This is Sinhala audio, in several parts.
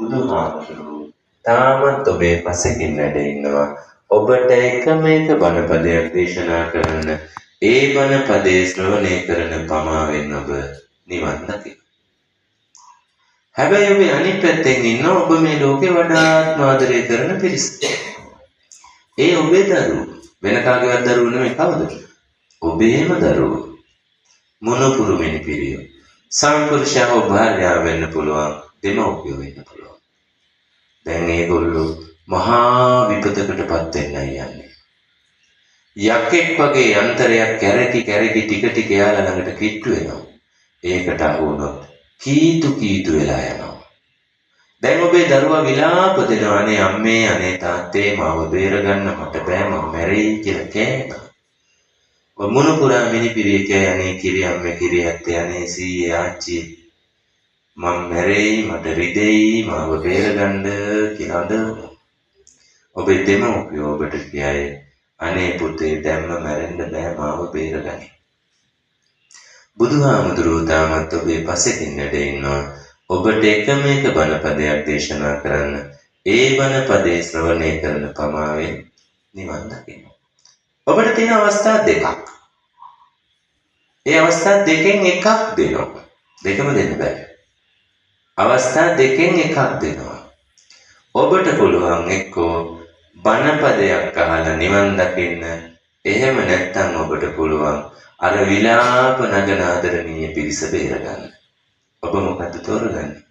බුදුහාමුදුරුවෝ තාමත් ඔබේ පසකින් වැඩ ඉන්නවා. ඔබට එකම එක බණපදයක් දේශනා කරන්න. ඒ බණපදේ ශ්‍රවණය කරන පමාවෙන් ඔබ නිවන් දකින්න. හැබැයි ඔබ අනිත් පැත්තෙන් ඉන්න ඔබ මේ ලෝකේ වඩාත් ආදරය කරන පිරිස. ඒ ඔබේ දරුවෝ. වෙන කාගේවත් දරුවෝ නෙමෙයි කවුද? ඔබේම දරුවෝ. මොනපුරු මිනිපිරිය. සම්පුරුෂයව භාර්යාව වෙන්න පුළුවන්. දෙමව්පියෝ වෙන්න පුළුවන්. දැන් මේගොල්ලෝ මහා විපතකටපත් වෙන්නයි යන්නේ. යකෙක් වගේ යන්ත්‍රයක් කැරකි ටික ටික යාලා ළඟට කිට්ටු වෙනවා. ඒකට අහු වුණොත් කීතු වෙලා යනවා. දැන් ඔබේ දරුවා විලාප දෙනවා අනේ අම්මේ අනේ තාත්තේ මාව බේරගන්න මට බෑ මම මැරෙයි කියලා කෑනවා. ඔය මොනපුරා මිනිපිරිය කෑ අනේ කිරි අම්මේ කිරි ඇත්තේ අනේ සීයේ ආච්චි මම මැරෙයි මට රිදෙයි මාව බේරගන්න කියලා අඬනවා. ඔබේ දෙමව්පියෝ ඔබට කියයි අනේ පුතේ දැම්ම මැරෙන්න බෑ මාව බේරගනි. බුදුහාමුදුරුවෝ තාමත් ඔබේ පසකින් වැඩ ඉන්නවා. ඔබට එකම එක බණපදයක් දේශනා කරන්න. ඒ බණපදේ ශ්‍රවණය කරන පමාවෙන් නිවන් දකින්න. ඔබට තියෙන අවස්ථා දෙකක්. ඒ අවස්ථා දෙකෙන් එකක් දෙනවා. දෙකම දෙන්න බෑ. අවස්ථා දෙකෙන් එකක් දෙනවා. ඔබට පුළුවන් එක්කෝ බණපදයක් අහලා නිවන් දකින්න. එහෙම නැත්නම් ඔබට පුළුවන් අර විලාප නගන ආදරණීය පිරිස බේරගන්න. ඔබ මොකද්ද තෝරගන්නේ?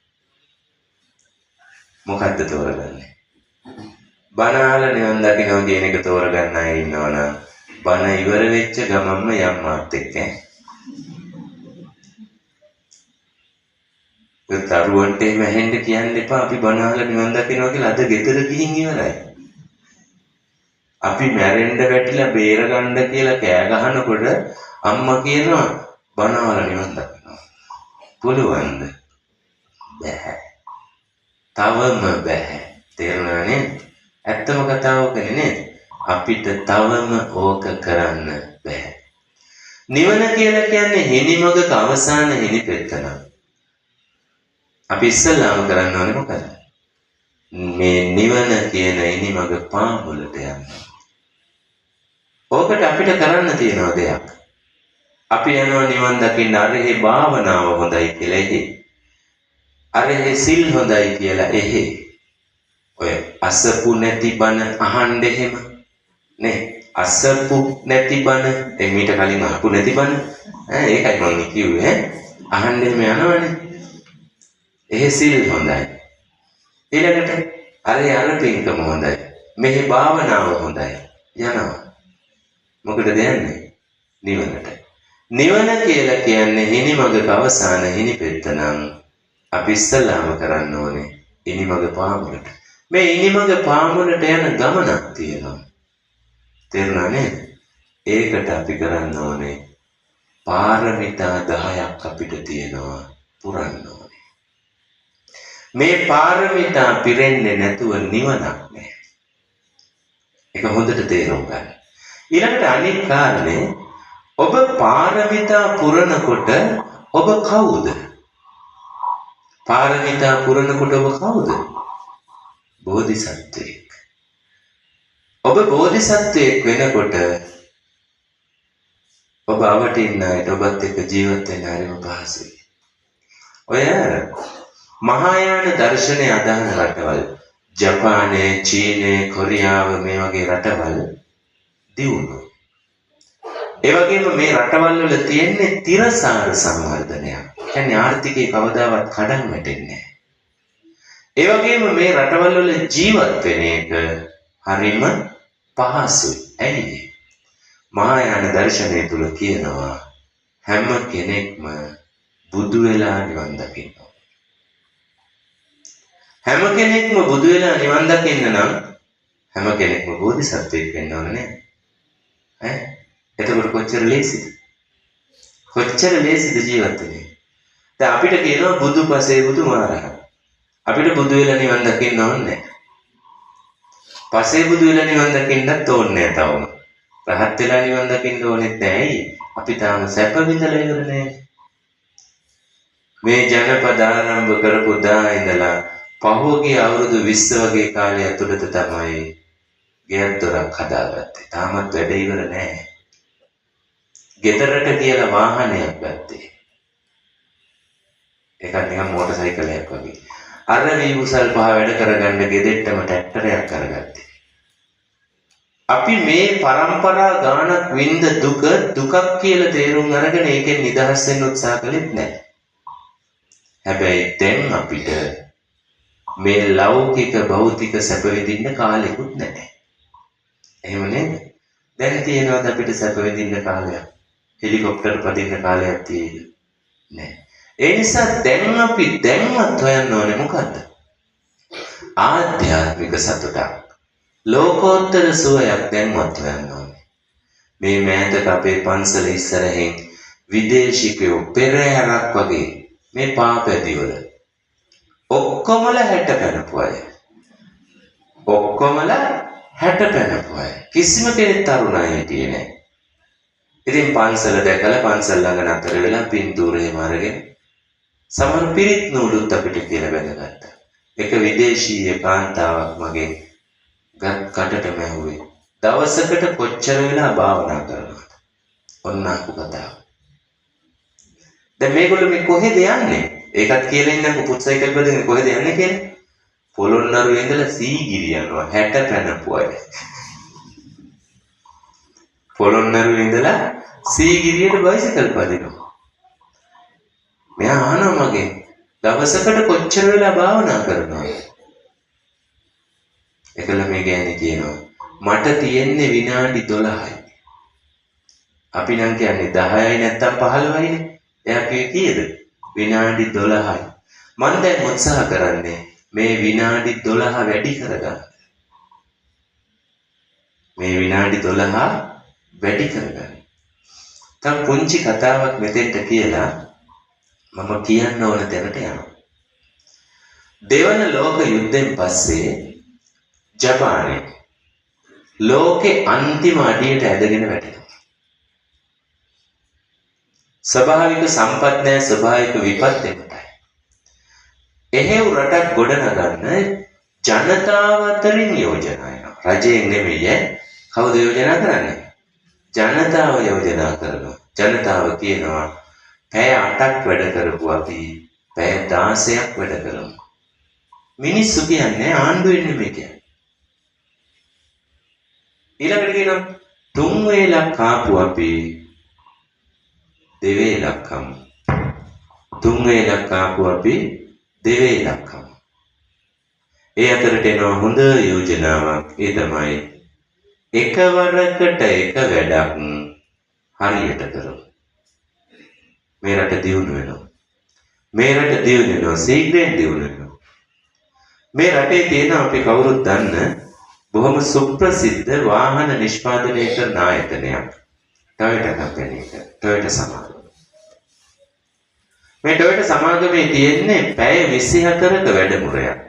මොකද්ද තෝරගන්නේ? බණ අහලා නිවන් දකින්නවා කියන එක තෝරගන්න අය ඉන්නවනම් බණ ඉවර වෙච්ච ගමන්ම යම් මාත් එක්ක දරුවන්ට එහෙම ඇහෙන්න කියන්න එපා. අපි බණ අහලා නිවන් දකින්නවා කියලා අද ගෙදර ගිහින් ඉවරයි. අපි මැරෙන්න වැටිලා බේරගන්න කියලා කෑ ගහනකොට අම්මා කියනවා බණ අහලා නිවන් දකින්නවා. පුළුවන්ද? බැහැ. තවම බැහැ. තේරුණා නේද? ඇත්තම කතාවකනේ නේද? අපිට තවම ඕක කරන්න බැහැ. නිවන කියලා කියන්නේ හිනිමගක අවසාන හිනිපෙත්තන. අපි ඉස්සල්ලාම කරන්න ඕනේ මොකද? මේ නිවන කියන හිනිමග පාමුලට යන්න. ඕකට අපිට කරන්න තියෙන දෙයක්. අපි යනවා නිවන් දකින්න අරහේ භාවනාව හොඳයි කියලා එහෙ. අරහේ සිල් හොඳයි කියලා එහෙ. ඔය අසපු නැති බණ අහන්න එහෙම නේ. අසපු නැති බණ එමෙට කලින් අහපු නැති බණ ඒකයි මම කිව්වේ අහන්න එහෙම යනවනේ. එහෙ සිල් හොඳයි. ඊළඟට අරහේ අරපින්කම හොඳයි. මෙහි භාවනාව හොඳයි. යනවා. මොකටද යන්නේ? නිවනට. නිවන කියලා කියන්නේ හිනිමගක අවසාන හිනිපෙත්ත නම් අපි ඉස්සලාම කරන්න ඕනේ හිනිමග පාමුලට. මේ හිනිමග පාමුලට යන ගමනක් තියෙනවා. තේරුණා නේද? ඒකට අපි කරන්න ඕනේ පාරමිතා 10ක් අපිට තියෙනවා පුරන්න ඕනේ. මේ පාරමිතා පිරෙන්නේ නැතුව නිවනක් නැහැ. ඒක හොඳට තේරුම් ගන්න. ඊළඟට අනිත් කාරණේ ඔබ පාරමිතා පුරනකොට ඔබ කවුද? පාරමිතා පුරනකොට ඔබ කවුද? බෝධිසත්වයෙක්. ඔබ බෝධිසත්වයෙක් වෙනකොට ඔබ අවටින්න අයට ඔබත් එක්ක ජීවත් වෙන්න හරිම පහසුයි. ඔය මහායාන දර්ශනය අදහන රටවල් ජපානය, චීනය, කොරියාව මේ වගේ රටවල් දියුණුයි. ඒ වගේම මේ රටවල් වල තියෙන්නේ තිරසාර සංවර්ධනයක්. කියන්නේ ආර්ථිකේ කවදාවත් කඩන් වැටෙන්නේ නැහැ. ඒ වගේම මේ රටවල් වල ජීවත් වෙන එක හරිම පහසුයි. ඇයි? මහායාන දර්ශනය තුල කියනවා හැම කෙනෙක්ම බුදු වෙලා නිවන් දකින්න. හැම කෙනෙක්ම බුදු වෙලා නිවන් දකින්න නම් හැම කෙනෙක්ම බෝධිසත්වයෙක් වෙන්න ඕනේ නේද? එතකොට කොච්චර ලේසිද? කොච්චර ලේසිද ජීවත් වෙන්නේ? දැන් අපිට කියනවා බුදු පසේ බුදු මහරහත්. අපිට බුදු වෙලා නිවන් දකින්න ඕනේ නැහැ. පසේ බුදු වෙලා නිවන් දකින්නත් ඕනේ නැහැ තවම. රහත් වෙලා නිවන් දකින්න ඕනෙත් නැහැ. ඇයි? අපි තාම සැප විඳලා ඉවර නැහැ. මේ ජනපද ආරම්භ කරපු දා ඉඳලා පහුගිය අවුරුදු 20 වගේ කාලය ඇතුළත තමයි ගෙයක් දොරක් හදාගත්තේ. තාමත් වැඩ ඉවර නෑ. ගෙදරට කියලා වාහනයක් ගත්තේ. ඒකත් නිකන් මෝටර් සයිකලයක් වගේ. අර වීවුසල් පහ වැඩ කරගන්න ගෙදෙට්ටම ට්‍රැක්ටරයක් කරගත්තේ. අපි මේ પરම්පරා ගානක් වින්ද දුකක් කියලා තේරුම් අරගෙන ඒකෙන් නිදහස් වෙන්න උත්සාහ කළෙත් නැහැ. හැබැයි දැන් අපිට මේ ලෞකික භෞතික සැප විඳින්න කාලෙකුත් නැහැ. එහෙම නේද? දැන් තියෙනවද අපිට සැප විඳින්න කාලයක්? හෙලිකොප්ටර් පදින්න කාලයක් තියෙයිද? නැහැ. ඒ නිසා දැන් අපි දැන්වත් හොයන්න ඕනේ මොකද්ද? ආධ්‍යාත්මික සතුටක්. ලෝකෝත්තර සුවයක් දැන්වත් හොයන්න ඕනේ. මේ මෑතක අපේ පන්සල ඉස්සරහින් විදේශිකයෝ පෙරහැරක් වගේ මේ පාපැදිවල ඔක්කොමලා 60 පැනපු අය. ඔක්කොමලා 60 පැනපු අය. කිසිම කෙනෙක් තරුණයි හිටියේ නැහැ. ඉතින් පන්සල දැකලා පන්සල ළඟ නතර වෙලා පින්තූරේ මාරගෙන සමහර පිරිත් නූලුත් අපිට කියලා බැලගත්තා. එක විදේශීය කාන්තාවක් මගෙන් කටට මැහුවේ. දවසකට කොච්චර වෙලා භාවනා කරනවද? ඔන්න අහපු කතාව. දැන් මේගොල්ලෝ මේ කොහෙද යන්නේ? ඒකත් කියලා ඉන්නකො පුත්සයිකල් බදින්න කොහෙද යන්නේ කියලා. පොළොන්නරුවේ ඉඳලා සීගිරි යනවා 60 පැනපු අය. පොළොන්නරුවේ ඉඳලා සීගිරියට බයිසිකල් පදිනවා. මෙයා අහනවා මගෙන් දවසකට කොච්චර වෙලා භාවනා කරනවද? එකල මේ ගෑණි කියනවා මට තියෙන්නේ විනාඩි 12යි. අපි නම් කියන්නේ 10යි නැත්තම් 15යිනේ. එයා කිව්වේ කීයද? විනාඩි 12යි. මම දැන් උත්සාහ කරන්නේ මේ විනාඩි 12 වැඩි කරගන්න. මේ විනාඩි 12 වැඩි කරගන්න. තම පුංචි කතාවක් මෙතෙන්ට කියලා මම කියන්න ඕන තැනට යනවා. දෙවන ලෝක යුද්ධයෙන් පස්සේ ජපානයේ ලෝකේ අන්තිම අඩියට ඇදගෙන වැටෙනවා. ස්වභාවික සම්පත් නැහැ, ස්වභාවික විපත් එමටයි. එහෙව් රටක් ගොඩනගන්න ජනතාව අතරින් යෝජනා එනවා. රජයෙන් නෙමෙයි කවුද යෝජනා කරන්නේ? ජනතාව යෝජනා කරනවා. ජනතාව කියනවා පැය 8ක් වැඩ කරපු අපි පැය 16ක් වැඩ කරමු. මිනිස්සු කියන්නේ ආණ්ඩුවෙන් නෙමෙයි කියන්නේ. ඊළඟට කියනවා 3 වේලක් කාපු අපි 2 වේලක් කමු. 3 වේලක් කාපු අපි 2 වේලක් කමු. ඒ අතරට එනවා හොඳ යෝජනාවක්. ඒ තමයි එකවරකට එක වැඩක් හරියට කරමු. මේ රට දියුණු වෙනවා. මේ රට දියුණු වෙනවා. සීඝ්‍රයෙන් දියුණු වෙනවා. මේ රටේ තියෙන අපි කවුරුත් දන්න බොහොම සුප්‍රසිද්ධ වාහන නිෂ්පාදනය කරන ආයතනයක්. ටොයෝටා කම්පැනි එක. ටොයෝටා සමාගම. මේ ටොයෝටා සමාගමේ තියෙන්නේ පැය 24ක වැඩමුළුවක්.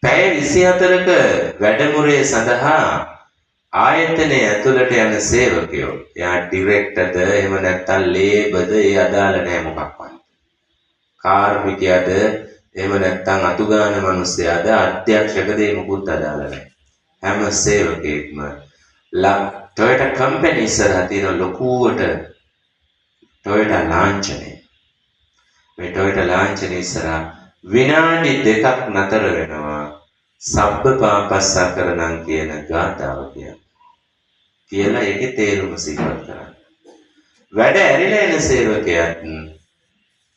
පැය 24ක වැඩමුළුවේ සඳහා ආයතනයේ ඇතුළට යන සේවකයෝ, යා ඩිරෙක්ටර්ද එහෙම නැත්නම් ලේබර්ද ඒ අදාළ නැහැ මොකක්වත්. කාර්මිකයාද එහෙම නැත්නම් අතුගාන මිනිස්සයාද අධ්‍යක්ෂකද ඒ මොකුත් අදාළ නැහැ. හැම සේවකයෙක්ම ටොයෝටා කම්පැනි ඉස්සරහ තියෙන ලොකුවට ටොයෝටා ලාංඡනය. මේ ටොයෝටා ලාංඡනය ඉස්සරහ විනාඩි 2ක් නතර වෙනවා. සබ්බපාපස්සා කරනං කියන ගාථාව කියලා ඒකේ තේරුම සිහිපත් කරන්න. වැඩ ඇරිලා එන සේවකයාත්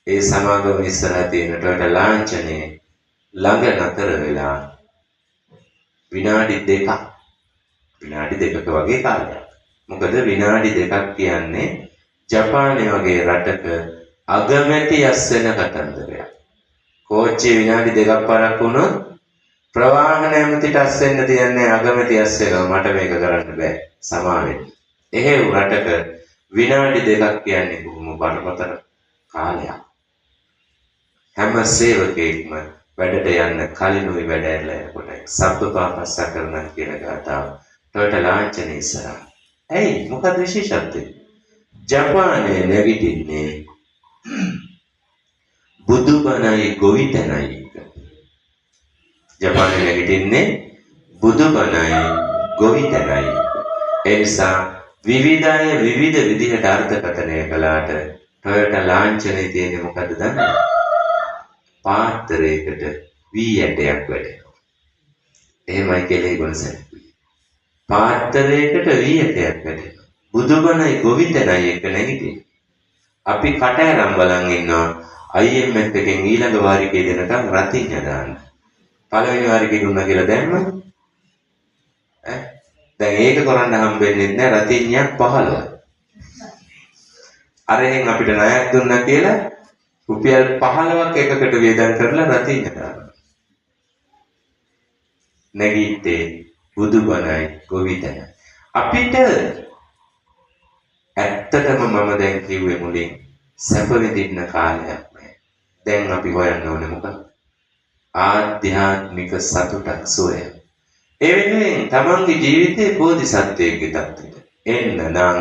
ඒ සමාගම ඉස්සරහ තියෙන ටොයෝටා ලාංඡනයේ ළඟ නතර වෙලා විනාඩි 2ක වගේ කාලයක්. මොකද විනාඩි 2ක් කියන්නේ ජපානයේ වගේ රටක අගමැති යස් වෙන කතන්දරයක්. කෝච්චිය විනාඩි 2ක් පාරක් වුණොත් ප්‍රවාහන ඇමතිට අස් වෙන්න තියන්නේ අගමැති අස් වෙනවා. මට මේක කරන්න බෑ. සමා වෙන්න. එහෙව් රටක විනාඩි 2ක් කියන්නේ බොහොම බරපතල කාලයක්. හැම සේවකයෙක්ම වැඩට යන්න කලිනුයි වැඩ ඇරලා යනකොට සබ්බපාපස්සා කරනන් කියන ගාථාව ටොයෝටා ලාංඡනයේ ඉස්සරහ. ඇයි මොකද විශේෂත්වය? ජපානයේ නැගිටින්නේ බුදුබණයි ගොවිතැනයි. ජපානයේ නැගිටින්නේ බුදුබණයි ගොවිතැනයි. ඒ නිසා විවිධය විවිධ විදිහට අර්ථකථනය කළාට ටොයෝටා ලාංඡනයේ තියෙන්නේ මොකද්ද දන්නවද? පාත්‍රයකට වී ඇටයක් වැටෙනවා. එහෙමයි කියලා ඒගොල්ලෝ සැලකුවේ. පාත්‍රයකට වී ඇටයක් වැටෙනවා. බුදුබණයි ගොවිතැනයි එක නැගිටින්නේ. අපි කට ඇරන් බලන් ඉන්නවා IMF එකෙන් ඊළඟ වාරිකේ දෙනකම් රතිඤ්ඤ දාන්න. පළවෙනි වාරිකේ දුන්නා කියලා දැම්මද? දැන් ඒක කරන්න හම්බෙන්නේ නැහැ රතිඤ්ඤයක් 15. අරහෙන් අපිට ණයක් දුන්නා කියලා රුපියල් 15ක් එකකට වේදම් කරලා රතිඤ්ඤ දානවා. නැගිටේ බුදුබණයි ගොවිතැන. අපිට ඇත්තටම මම දැන් කිව්වේ මුලින් සැප විඳින්න කාලයක් නැහැ. දැන් අපි හොයන්න ඕනේ මොකක්ද? ආධ්‍යාත්මික සතුටක් සොය. ඒ වෙනුවෙන් තමන්ගේ ජීවිතේ බෝධිසත්වයෙක්ගේ තත්ත්වයට එන්න නම්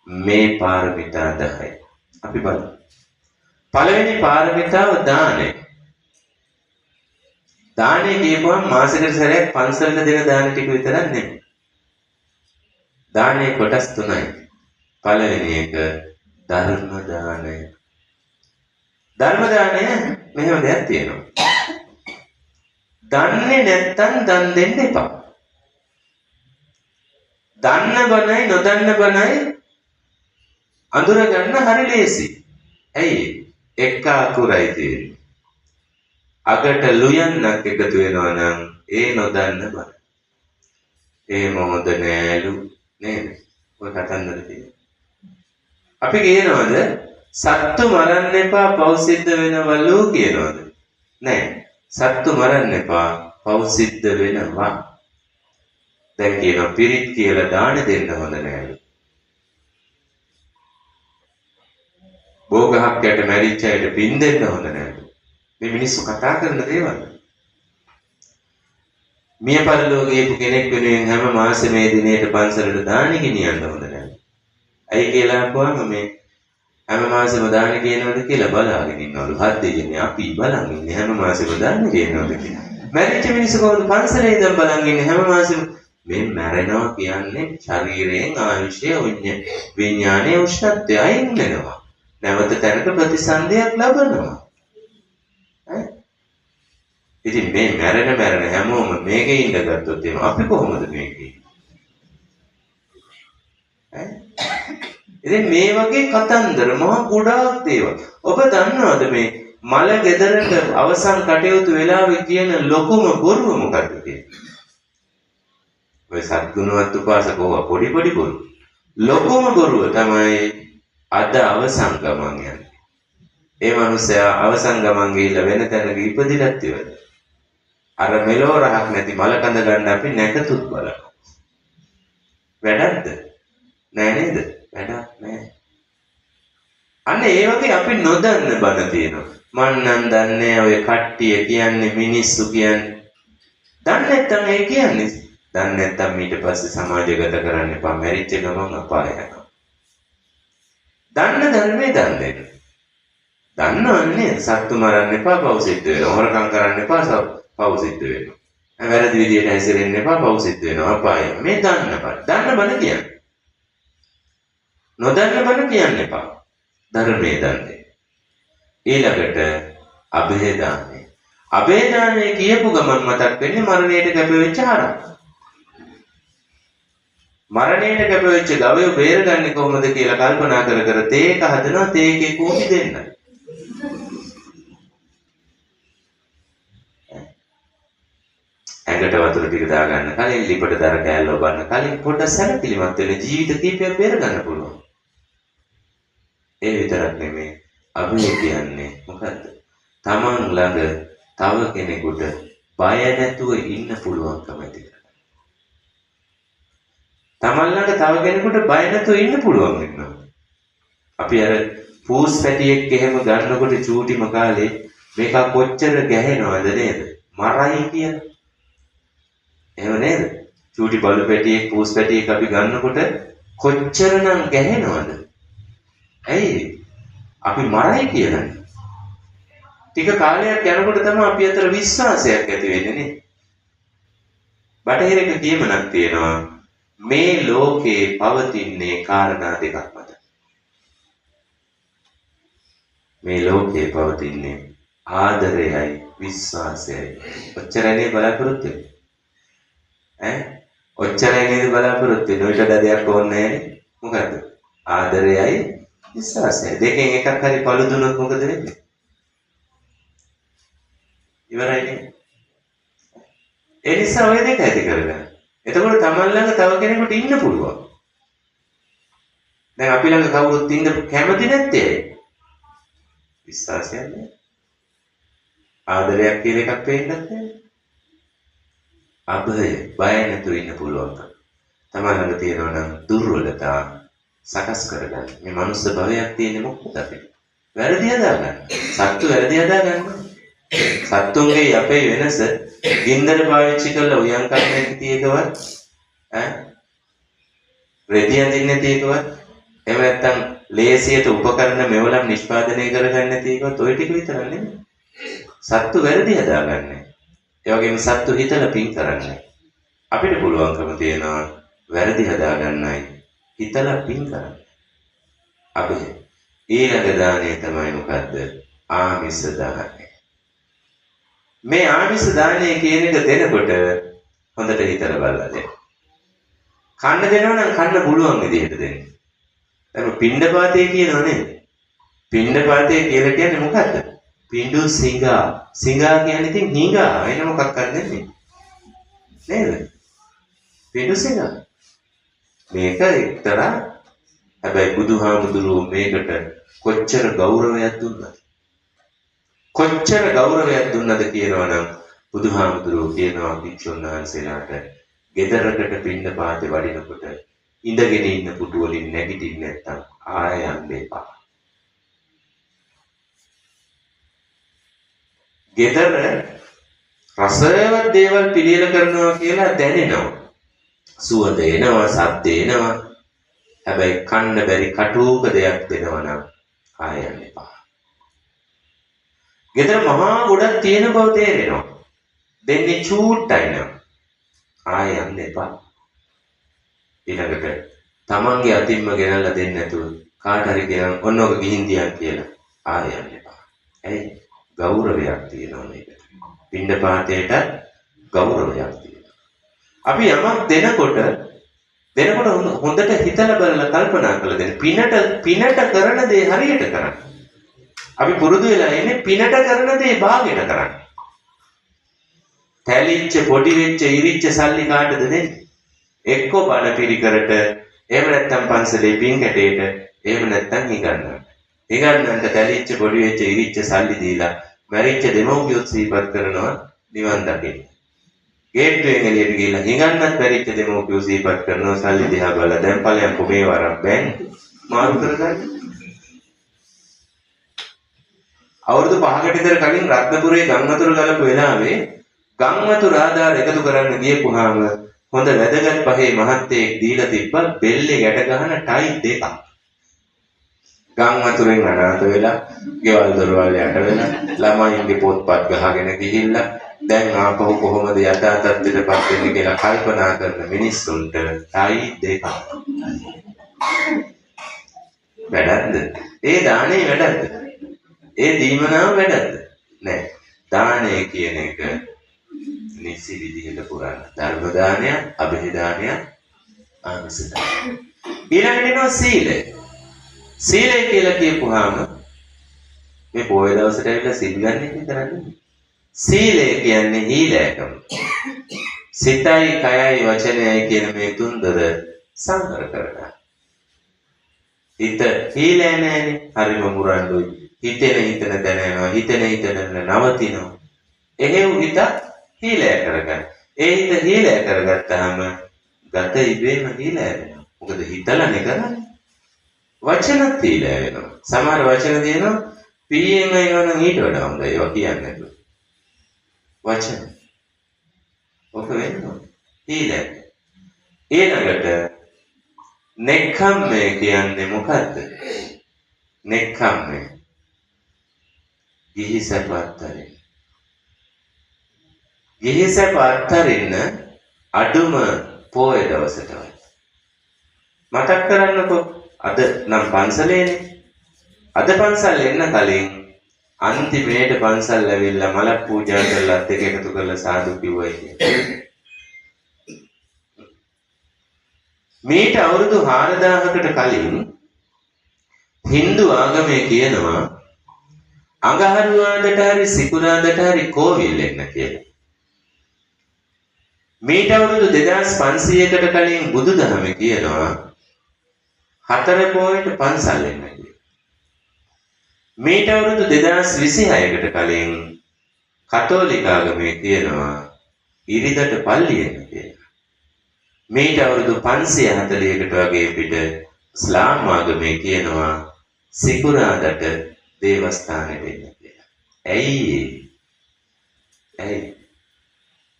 මේ පාරමිතා 10. අපි බලමු. පළවෙනි පාරමිතාව දානය. දානය කියපුවම මාසෙකට සැරයක් පන්සලට දෙන දාන ටික විතරක් නෙමෙයි. දානයේ කොටස් 3යි. පළවෙනි එක ධර්ම දානය. ධර්ම දානය මෙහෙම දෙයක් තියෙනවා. දන්නේ නැත්තම් දන් දෙන්න එපා. දන්න බණයි නොදන්න බණයි අඳුර ගන්න හරි ලේසි. ඇයි? එක අකුරයි තියෙන්නේ. අගට ලුයන්නක් එකතු වෙනවා නම් ඒ නොදන්න බණ. ඒ මොහොත නෑලු නේද? ඔය කතන්දර තියෙනවා. අපි කියනවද සත්තු මරන්න එපා පව් සිද්ධ වෙනවලු කියනවද? නෑ. සත්තු මරන්න එපා පව් සිද්ධ වෙනවා. දැන් කියනවා පිරිත් කියලා දාන දෙන්න හොඳ නෑලු. බෝගහක් යට මැරිච්ච අයට පින් දෙන්න හොඳ නෑලු. මේ මිනිස්සු කතා කරන දේවල්. මිය පරලෝක ගියපු කෙනෙක් වෙනුවෙන් හැම මාසෙම මේ දිනේට පන්සලට දාන ගෙනියන්න හොඳ නෑලු. ඇයි කියලා අහුවාම මේ හැම මාසෙම දාන කියනවද කියලා බලාගෙන ඉන්නවලු. හත් දෙන්නේ අපි බලන් ඉන්නේ හැම මාසෙම දාන කියනවද කියලා. මැරිච්ච මිනිස්සු කොහොමද පන්සලේ ඉඳන් බලන් ඉන්නේ හැම මාසෙම මේ මැරෙනවා කියන්නේ ශරීරයෙන් ආයුෂය විඥානයේ උෂ්ණත්වය අයින් වෙනවා. නැවත තැනක ප්‍රතිසන්දියක් ලබනවා. ඉතින් මේ මැරෙන හැමෝම මේකේ ඉඳගත්තොත් එනවා අපි කොහොමද මේකේ? ඉතින් මේ වගේ කතන්දර මහා ගොඩාක් දේවල්. ඔබ දන්නවද මේ මල ගෙදරට අවසන් කටයුතු වෙලාවේ කියන ලොකුම බොරුව මොකක්ද කියන්නේ? ඔය සත්ගුණවත් උපාසකව පොඩි බොරු. ලොකුම බොරුව තමයි අද අවසන් ගමන් යන්නේ. ඒ මනුස්සයා අවසන් ගමන් ගිහිල්ලා වෙන තැනක ඉපදිලත් ඉවරයි. අර මෙලෝ රහක් නැති මල කඳ ගන්න අපි නැකතුත් බලනවා. වැඩක්ද? නෑ නේද? වැඩක් නෑ. අන්න ඒ වගේ අපි නොදන්න බණ තියෙනවා. මන් නම් දන්නේ ඔය කට්ටිය කියන්නේ මිනිස්සු කියන්නේ. දන්නේ නැත්නම් ඒ කියන්නේ. දන්නේ නැත්නම් ඊට පස්සේ සමාජගත කරන්න එපා. මැරිච්ච ගමන් අපාය යනවා. දන්න ධර්මයේ දන් දෙන්න. දන්නවන්නේ සත්තු මරන්න එපා පව් සිද්ධ වෙනවා. හොරකම් කරන්න එපා පව් සිද්ධ වෙනවා. වැරදි විදියට හැසිරෙන්න එපා පව් සිද්ධ වෙනවා. අපාය. මේ දන්න බණ. දන්න බණ කියන්නේ. නොදන්න බණ කියන්න එපා. ධර්මයේ දන් දෙන්න. ඊළඟට අභේදානය. අභේදානය කියපු ගමන් මතක් වෙන්නේ මරණයට කැපවෙච්ච හරක්. මරණයට කැපවෙච්ච ගවයෝ බේරගන්නේ කොහොමද කියලා කල්පනා කර තේක හදනවා තේකේ කූටි දෙන්න. ඇඟට වතුර ටික දාගන්න කලින් ලිපට දර කෑල්ල ඔබන්න කලින් පොඩ්ඩක් සැලකිලිමත් වෙන ජීවිත කීපයක් බේරගන්න පුළුවන්. ඒ විතරක් නෙමෙයි අභය කියන්නේ මොකද්ද? තමන් ළඟ තව කෙනෙකුට බය නැතුව ඉන්න පුළුවන්කම ඇති කරගන්න. තමන් ළඟ තව කෙනෙකුට බය නැතුව ඉන්න පුළුවන් වෙනවා. අපි අර පූස් පැටියෙක් එහෙම ගන්නකොට චූටිම කාලේ මේක කොච්චර ගැහෙනවද නේද? මරයි කියලා. එහෙම නේද? චූටි බලු පැටියෙක් පූස් පැටියෙක් අපි ගන්නකොට කොච්චරනම් ගැහෙනවද? ඇයි? අපි මරයි කියලානේ. ටික කාලයක් යනකොට තමයි අපි අතර විශ්වාසයක් ඇති වෙන්නේ නේ. බටහිරක කියමනක් තියෙනවා මේ ලෝකේ පවතින්නේ කාරණා දෙකක් මත. මේ ලෝකේ පවතින්නේ ආදරයයි විශ්වාසයයි. ඔච්චරනේ බලාපොරොත්තු වෙන්නේ. ඔච්චරයි නේද බලාපොරොත්තු වෙන්නේ. ඔයිට දෙයක් ඕනේ නැහැ. මොකද්ද? ආදරයයි විශ්වාසයයි. දෙකෙන් එකක් හරි පළු දුනොත් මොකද වෙන්නේ? ඉවරයිනේ. ඒ නිසා ඔය දෙක ඇති කරගන්න. එතකොට තමන් ළඟ තව කෙනෙකුට ඉන්න පුළුවන්. දැන් අපි ළඟ කවුරුත් ඉන්න කැමති නැත්තේ. විශ්වාසයක් නැහැ. ආදරයක් කියලා එකක් පේන්නත් නැහැ. අභය බය නැතුව ඉන්න පුළුවන්. තමන් ළඟ තියෙනවා නම් දුර්වලතා සකස් කරගන්න. මේ මනුස්ස භවයක් තියෙන්නේ මොකද අපිට? වැරදි හදාගන්න. සත්තු වැරදි හදාගන්න. සත්තුන්ගේ අපේ වෙනස ගින්දර පාවිච්චි කරලා උයන් කන්න නැති එකවත් රෙදි අඳින්න නැති එකවත් එහෙම නැත්නම් ලේසියට උපකරණ මෙවලම් නිෂ්පාදනය කරගන්න නැති එකවත් ඔය ටික විතරක් නෙමෙයි. සත්තු වැරදි හදාගන්නේ. ඒ වගේම සත්තු හිතලා පින් කරන්නේ. අපිට පුළුවන්කම තියෙනවා වැරදි හදාගන්නයි හිතලා පින් කරන්න. අපි ඊළඟ දාණය තමයි මොකද්ද? ආමිස දාණය. මේ ආමිස දාණය කියන එක දෙනකොට හොඳට හිතලා බලලා දෙන්න. කන්න දෙනවා නම් කන්න පුළුවන් විදිහට දෙන්න. දැන් පිණ්ඩපාතේ කියනවා නේද? පිණ්ඩපාතේ කියලා කියන්නේ මොකද්ද? පිඬු සිඟා. සිඟා කියන්නේ ඉතින් හිඟා වෙන මොකක්ද නෙමෙයි. නේද? පිඬු සිඟා. මේක එක්තරා හැබැයි බුදුහාමුදුරුවෝ මේකට කොච්චර ගෞරවයක් දුන්නද? කොච්චර ගෞරවයක් දුන්නද කියනවනම් බුදුහාමුදුරුවෝ කියනවා භික්ෂුන් වහන්සේලාට ගෙදරකට පිණ්ඩපාතේ වඩිනකොට ඉඳගෙන ඉන්න පුටු වලින් නැගිටින්න නැත්තම් ආය යන්න එපා. ගෙදර රසවත් දේවල් පිළියෙල කරනවා කියලා දැනෙනවා. සුවඳ එනවා, සද්ද එනවා. හැබැයි කන්න බැරි කටුක දෙයක් දෙනවා නම් ආය යන්න එපා. ගෙදර මහා ගොඩක් තියෙන බව තේරෙනවා. දෙන්නේ චූට්ටයි නම් ආය යන්න එපා. ඊළඟට තමන්ගේ අතින්ම ගෙනල්ලා දෙන්න නැතුව කාට හරි කියන ඔන්නෝක ගිහින් තියන් කියලා ආය යන්න එපා. ඇයි? ගෞරවයක් තියෙනවා මේකට. පිණ්ඩපාතයට ගෞරවයක් තියෙනවා. අපි යමක් දෙනකොට හොඳට හිතලා බලලා කල්පනා කරලා දෙන්න. පිනට කරන දේ හරියට කරන්න. අපි පුරුදු වෙලා ඉන්නේ පිනට කරන දේ භාගයට කරන්න. තැලිච්ච පොඩි වෙච්ච ඉරිච්ච සල්ලි කාටද දෙන්නේ? එක්ක බණ පිළිකරට, එහෙම නැත්නම් පන්සලේ පින් කැටේට, එහෙම නැත්නම් හිඟන්නට. හිඟන්නන්ට තැලිච්ච පොඩි වෙච්ච ඉරිච්ච සල්ලි දීලා මැරිච්ච දෙමව්පියොත් සිහිපත් කරනවා නිවන් දකින්න. ගේට්ටුවෙන් එළියට ගිහලා හිඟන්නත් මැරිච්ච දෙමව්පියෝ සිහිපත් කරනවා සල්ලි දිහා බලලා දැන් ඵලයන් කොමේ වරක් බෑන් මාරු කරගන්න. අවුරුදු 5කට විතර කලින් රත්නපුරේ ගම් වතුර ගලපු වෙලාවේ ගම් වතුර ආධාර එකතු කරන්න ගියපුවාම හොඳ වැදගත් පහේ මහත්තයෙක් දීලා තිබ්බා බෙල්ලේ ගැට ගහන ටයි දෙකක්. ගම් වතුරෙන් අනාථ වෙලා, ගෙවල් දොරවල් යට වෙලා, ළමයින්ගේ පොත්පත් ගහගෙන ගිහිල්ලා දැන් ආපහු කොහොමද යථා තත්ත්වයටපත් වෙන්නේ කියලා කල්පනා කරන මිනිස්සුන්ට ටයි දෙකක්. වැඩක්ද? ඒ දානේ වැඩක්ද? ඒ දීමනාව වැඩක්ද? නෑ. දානය කියන එක නිසි විදිහට පුරන්න. ධර්ම දානය, අභිධි දානය, ආමිස දානය. ඊළඟට එනවා සීලය. සීලය කියලා කියපුවාම මේ පොයේ දවසට ඇවිල්ලා සිල් ගන්න එක කරන්නේ. සීලය කියන්නේ හීලෑකම. සිතයි, කයයි, වචනයයි කියන මේ තුන්දර සංවර කරගන්න. හිත හීලෑ නෑනේ. හරිම මුරණ්ඩුයි. හිතෙන තැන යනවා, හිතෙන නවතිනවා. එහෙව් හිත හීලෑ කරගන්න. ඒ හිත හීලෑ කරගත්තාම ගත ඉබේම හීලෑ වෙනවා. මොකද හිතලානේ කරන්නේ. වචනත් හීලෑ වෙනවා. සමහර වචන දෙනවා පීයෙන් අයනවනම් ඊට වඩා හොඳයි ඒවා කියන්නේ නැතුව. වචන. ඔක වෙනවා. හීලෑ. ඊළඟට නෙක්ඛම්මය කියන්නේ මොකද්ද? නෙක්ඛම්මය ගිහි සැප අත්හරින්න. ගිහි සැප අත්හරින්න අඩුම පොය දවසටවත්. මතක් කරන්නකෝ අද නම් පන්සලේනේ. අද පන්සල් එන්න කලින් අන්තිමේට පන්සල් ඇවිල්ලා මලක් පූජා කරලා දෙක එකතු කරලා සාදු කිව්වයි කියන්නේ. මේට අවුරුදු 4000කට කලින් Hindu ආගමේ කියනවා අඟහරුවාදට හරි සිකුරාදට හරි කෝවිල් එන්න කියලා. මේට අවුරුදු 2500කට කලින් බුදුදහමේ කියනවා හතර පොයට පන්සල් එන්න කියලා. මේට අවුරුදු 2026කට කලින් කතෝලික ආගමේ කියනවා ඉරිදට පල්ලි එන්න කියලා. මේට අවුරුදු 540කට වගේ පිට ඉස්ලාම් ආගමේ කියනවා සිකුරාදට දේවස්ථානෙට එන්න කියලා. ඇයි?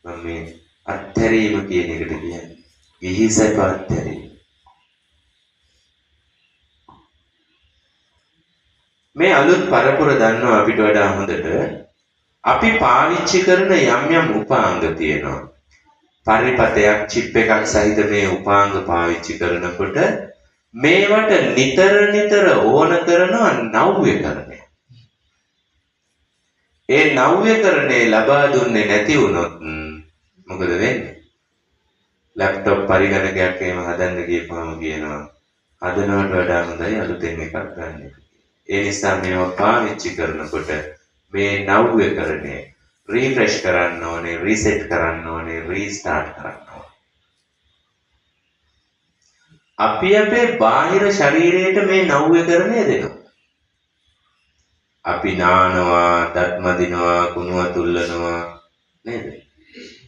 මම මේ අත්හැරීම කියන එකට කියන්නේ ගිහිසක අත්හැරීම. මේ අලුත් පරපුර දන්නවා අපිට වඩා හොඳට අපි පාවිච්චි කරන යම් උපාංග තියෙනවා. පරිපතයක් චිප් එකක් සහිත මේ උපාංග පාවිච්චි කරනකොට මේවට නිතර ඕන කරනවා නව්‍යකරණය. ඒ නව්‍යකරණය ලබා දුන්නේ නැති වුණොත් මොකද වෙන්නේ? ලැප්ටොප් පරිගණකයක් එහෙම හදන්න ගියපුවම කියනවා හදනවට වඩා හොඳයි අලුතෙන් එකක් ගන්න එක. ඒ නිසා මේවා පාවිච්චි කරනකොට මේ නව්‍යකරණය රීෆ්‍රෙෂ් කරන්න ඕනේ, රීසෙට් කරන්න ඕනේ, රීස්ටාර්ට් කරන්න ඕනේ. අපි අපේ බාහිර ශරීරයට මේ නව්‍යකරණය දෙනවා. අපි නානවා, දත් මදිනවා, කුණු අතුල්ලනවා නේද?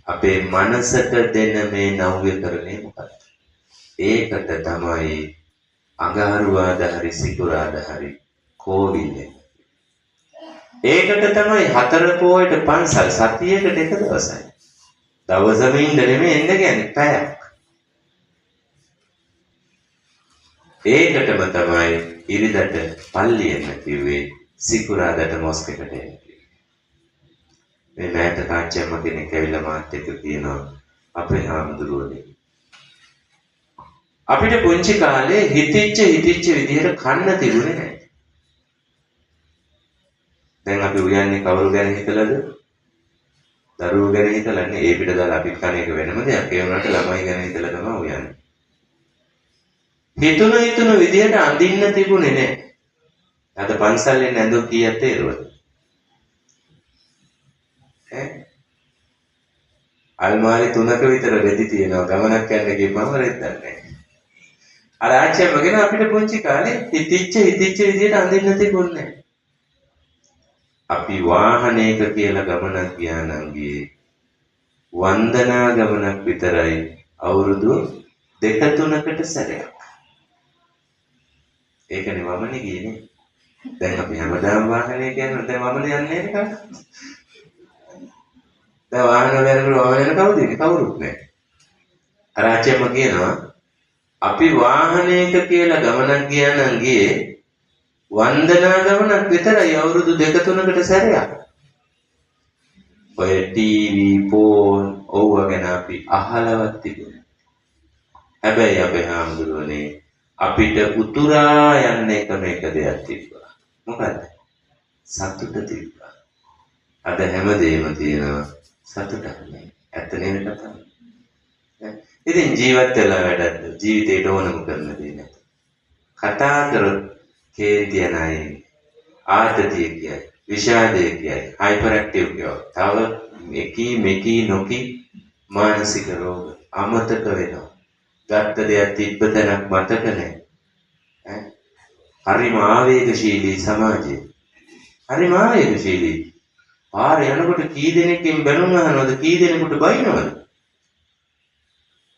අපේ මනසට දෙන මේ නව්‍යකරණය මොකක්ද? ඒකට තමයි අඟහරුවාද හරි සිකුරාද හරි කෝවිල්. ඒකට තමයි හතර පොයට පන්සල් සතියකට එක දවසයි. දවසම ඉන්න නෙමෙයි එන්න කියන්නේ පැයක්. ඒකටම තමයි ඉරිදට පල්ලි එන්න කිව්වේ සිකුරාදට මොස්කෙකට එන්න කිව්වේ. මේ මෑත කාච්චම්ම කෙනෙක් ඇවිල්ලා මාත් එක්ක කියනවා අපේ හාමුදුරුවනේ අපිට පුංචි කාලේ හිතිච්ච විදිහට කන්න තිබුණේ නැහැ. දැන් අපි උයන්නේ කවුරු ගැන හිතලාද? දරුවෝ ගැන හිතලානේ. ඒ පිට දාලා අපි කන එක වෙනම දෙයක්. ඒ වුණාට ළමයි ගැන හිතලා තමයි උයන්නේ. හිතුණු විදිහට අඳින්න තිබුණේ නැහැ. අද පන්සලෙන් ඇඳුම් කීයක් තේරුවද? අල්මාරි 3ක විතර රෙදි තියෙනවා. ගමනක් යන්න ගියපම රෙද්දක් නැහැ. අර ආච්චිම ගෙන අපිට පුංචි කාලේ හිතිච්ච විදිහට අඳින්න තිබුණේ නැහැ. අපි වාහනයක කියලා ගමනක් ගියා නම් ගියේ වන්දනා ගමනක් විතරයි අවුරුදු 2-3කට සැරයක්. ඒකනේ වමනේ ගියේ. දැන් අපි හැමදාම වාහනය කියන්නේ දැන් වමනේ යන්නේ නේද? දැන් වාහන වලට වමනේ කවුද ඉන්නේ? කවුරුත් නැහැ. අර ආච්චිම කියනවා අපි වාහනයක කියලා ගමනක් ගියා නම් ගියේ වන්දනා ගමනක් විතරයි අවුරුදු 2-3කට සැරයක්. ඔය ටීවී, ෆෝන් ඕව ගැන අපි අහලවත් තිබුණේ. හැබැයි අපේ හාමුදුරුවනේ අපිට උතුරා යන්න එකම එක දෙයක් තිබ්බා. මොකද්ද? සතුට තිබ්බා. අද හැමදේම තියෙනවා සතුටක් නෑ. ඇත්ත නේද කතාව? ඉතින් ජීවත් වෙලා වැඩක්ද? ජීවිතේට ඕනම කරන දේ නැත. කතා කරොත් කේන්තිය නැහැ. ආතතිය කියයි, විෂාදය කියයි, හයිපර් ඇක්ටිව් කියයි. තව මෙකී නොකි මානසික රෝග අමතක වෙනවා. ගත්ත දෙයක් තිබ්බ තැනක් මතක නැහැ. හරිම ආවේගශීලී සමාජය. හරිම ආවේගශීලී. පාරේ යනකොට කී දෙනෙක්ගෙන් බැනුම් අහනවද? කී දෙනෙකුට බයිනවද?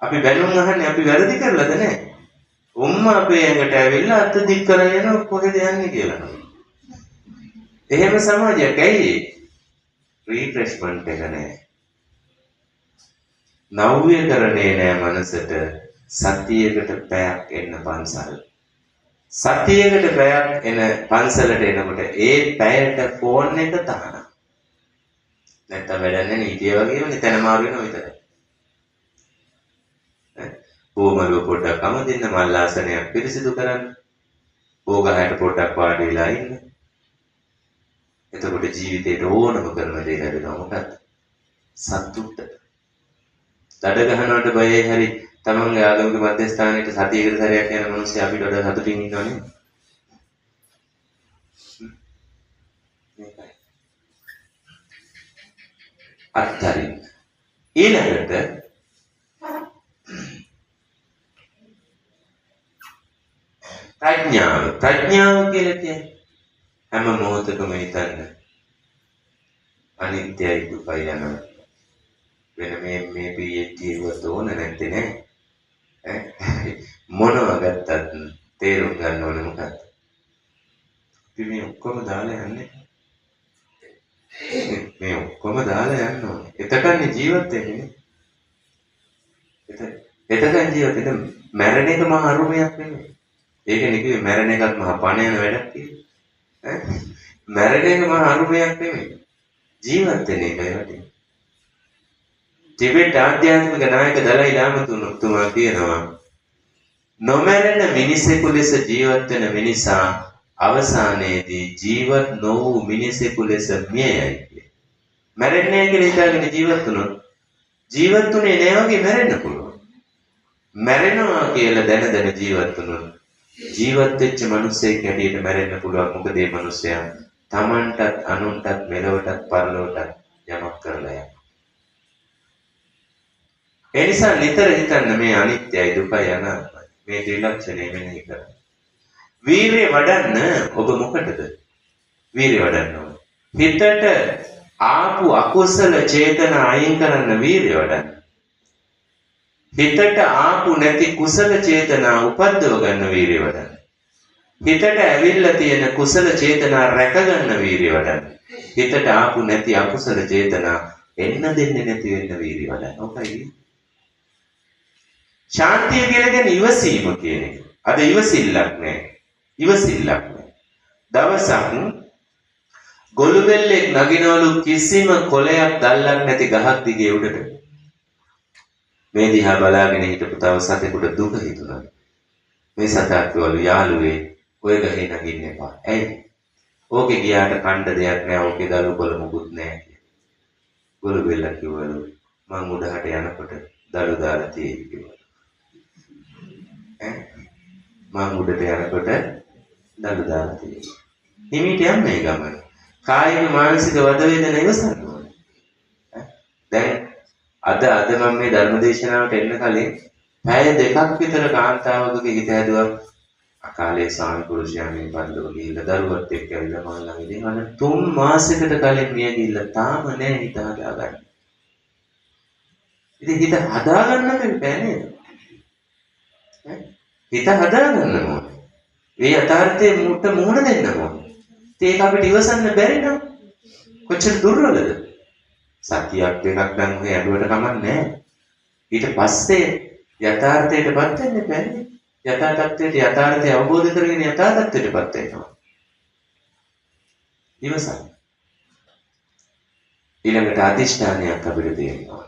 අපි බැනුම් අහන්නේ අපි වැරදි කරලාද නැහැ. අපේ ඇඟට ඇවිල්ලා අත දික් කරගෙන කොහෙද යන්නේ කියලා. එහෙම සමාජයක් ඇයි? රීෆ්‍රෙෂ්මන්ට් එක නැහැ. නව්‍යකරණේ නැහැ මනසට. සතියකට පැයක් එන්න පන්සල්. සතියකට පැයක් එන පන්සලට එනකොට ඒ පැයට ෆෝන් එක තහනම්. නැත්තම් වැඩන්නේ නීතිය වගේම නිතර මාරු වෙනවා විතරයි. බොමලුව පොඩ්ඩක් අමදින්න, මල් ආසනයක් පිරිසිදු කරන්න. ඕගහයට පොඩ්ඩක් වාඩි වෙලා ඉන්න. එතකොට ජීවිතේට ඕනම කරන දේ ලැබෙනවා. මොකක්ද? සතුට. දඩ ගහනවට බයයි හරි තමන්ගේ ආගමික මධ්‍යස්ථානයේ සතියකට සැරයක් යන මිනිස්සු අපිට වඩා සතුටින් ඉන්නවනේ. මේකයි. අත්තරින්. ඊළඟට ප්‍රඥාව. ප්‍රඥාව කියලා කියන්නේ හැම මොහොතකම හිතන්න අනිත්‍යයි දුකයි යනවා. වෙන මේ PhD වලට ඕන නැත්තේ නේ. මොනවා ගත්තත් තේරුම් ගන්න ඕනේ මොකක්ද? අපි මේ ඔක්කොම දාලා යන්නේ. මේ ඔක්කොම දාලා යන්න ඕනේ. එතකන්නේ ජීවත් වෙන්නේ. එතකන් ජීවත් වෙන මැරෙන එක මහ අරුමයක් නෙමෙයි. ඒකනේ කිව්වේ මැරෙන එකත් මහ පණ යන වැඩක් කියලා. මැරෙන එක මහ අරුමයක් නෙමෙයි. ජීවත් වෙන එකයි වටින්නේ. ටිබෙට් ආධ්‍යාත්මික නායක දලයි ලාමතුමා කියනවා නොමැරෙන මිනිසෙකු ලෙස ජීවත් වෙන මිනිසා අවසානයේදී ජීවත් නොවූ මිනිසෙකු ලෙස මියයි කිය. මැරෙන්නේ කියලා හිතාගෙන ජීවත් වුණොත් ජීවත්ුනේ නෑ වගේ මැරෙන්න පුළුවන්. මැරෙනවා කියලා දැන ජීවත් වුණොත් ජීවත් වෙච්ච මිනිස්සෙක් හැටියට මැරෙන්න පුළුවන්. මොකද මේ මිනිස්සයා Tamanටත් අනුන්ටත් මෙලොවටත් පරලොවටත් යමක් කරලා යනවා. ඒ නිසා නිතර හිතන්න මේ අනිත්‍යයි දුකයි අනාත්මයි. මේ ත්‍රිලක්ෂණය මෙනෙහි කරන්න. වීරිය වඩන්න ඔබ මොකටද? වීරිය වඩන්න ඕනේ. හිතට ආපු අකුසල චේතනා අයින් කරන්න වීරිය වඩන්න. හිතට ආපු නැති කුසල චේතනා උපද්දව ගන්න වීරිය වඩන්න. හිතට ඇවිල්ලා තියෙන කුසල චේතනා රැක ගන්න වීරිය වඩන්න. හිතට ආපු නැති අකුසල චේතනා එන්න දෙන්නේ නැති වෙන්න වීරිය වඩන්න. ඔකයි ශාන්තිය කියලා කියන්නේ ඉවසීම කියන එක. අද ඉවසිල්ලක් නැහැ. ඉවසිල්ලක් නැහැ. දවසක් ගොළු බෙල්ලෙක් නගිනවලු කිසිම කොළයක් දැල්ලක් නැති ගහක් දිගේ උඩට. මේ දිහා බලාගෙන හිටපු තව සතෙකුට දුක හිතුණා. මේ සතා කිව්වලු යාළුවේ ඔය ගහේ නගින්න එපා. ඇයි? ඕකේ ගියාට කණ්ඩ දෙයක් නැහැ. ඕකේ දළු කොළ මුකුත් නැහැ කියලා. ගොළු බෙල්ල කිව්වලු මං උඩහට යනකොට දළු දාලා තියෙයි කිව්වා. මං උඩට යනකොට දළු දාලා තියෙයි. හිමීට යන්නේ ගමන. කායික මානසික වද වේදනා ඉවසන්න ඕනේ. දැන් අද මම මේ ධර්ම දේශනාවට එන්න කලින් පැය දෙකක් විතර කාන්තාවකගේ හිත හැදුවා. අකාලේ ස්වාමි පුරුෂයා මේ බන්දෝ ගිහිල්ලා දරුවත් එක්ක ඇවිල්ලා මම ළඟ ඉඳන් අර 3 මාසයකට කලින් මිය ගිහිල්ලා තාම නෑ හිත හදාගන්න. ඉතින් හිත හදාගන්න බැහැ නේද? හිත හදාගන්න ඕනේ. මේ යථාර්ථයේ මුහුණ දෙන්න ඕනේ. ඒක අපිට ඉවසන්න බැරි නම් කොච්චර දුර්වලද? සතියක් දෙකක් නම් ඔය ඇඬුවට කමක් නැහැ. ඊට පස්සේ යථාර්ථයටපත් වෙන්න බැහැ. යථා තත්ත්වයට යථාර්ථය අවබෝධ කරගෙන යථා තත්ත්වයටපත් වෙනවා. ඉවසන්න. ඊළඟට අධිෂ්ඨානයක් අපිට තියෙනවා.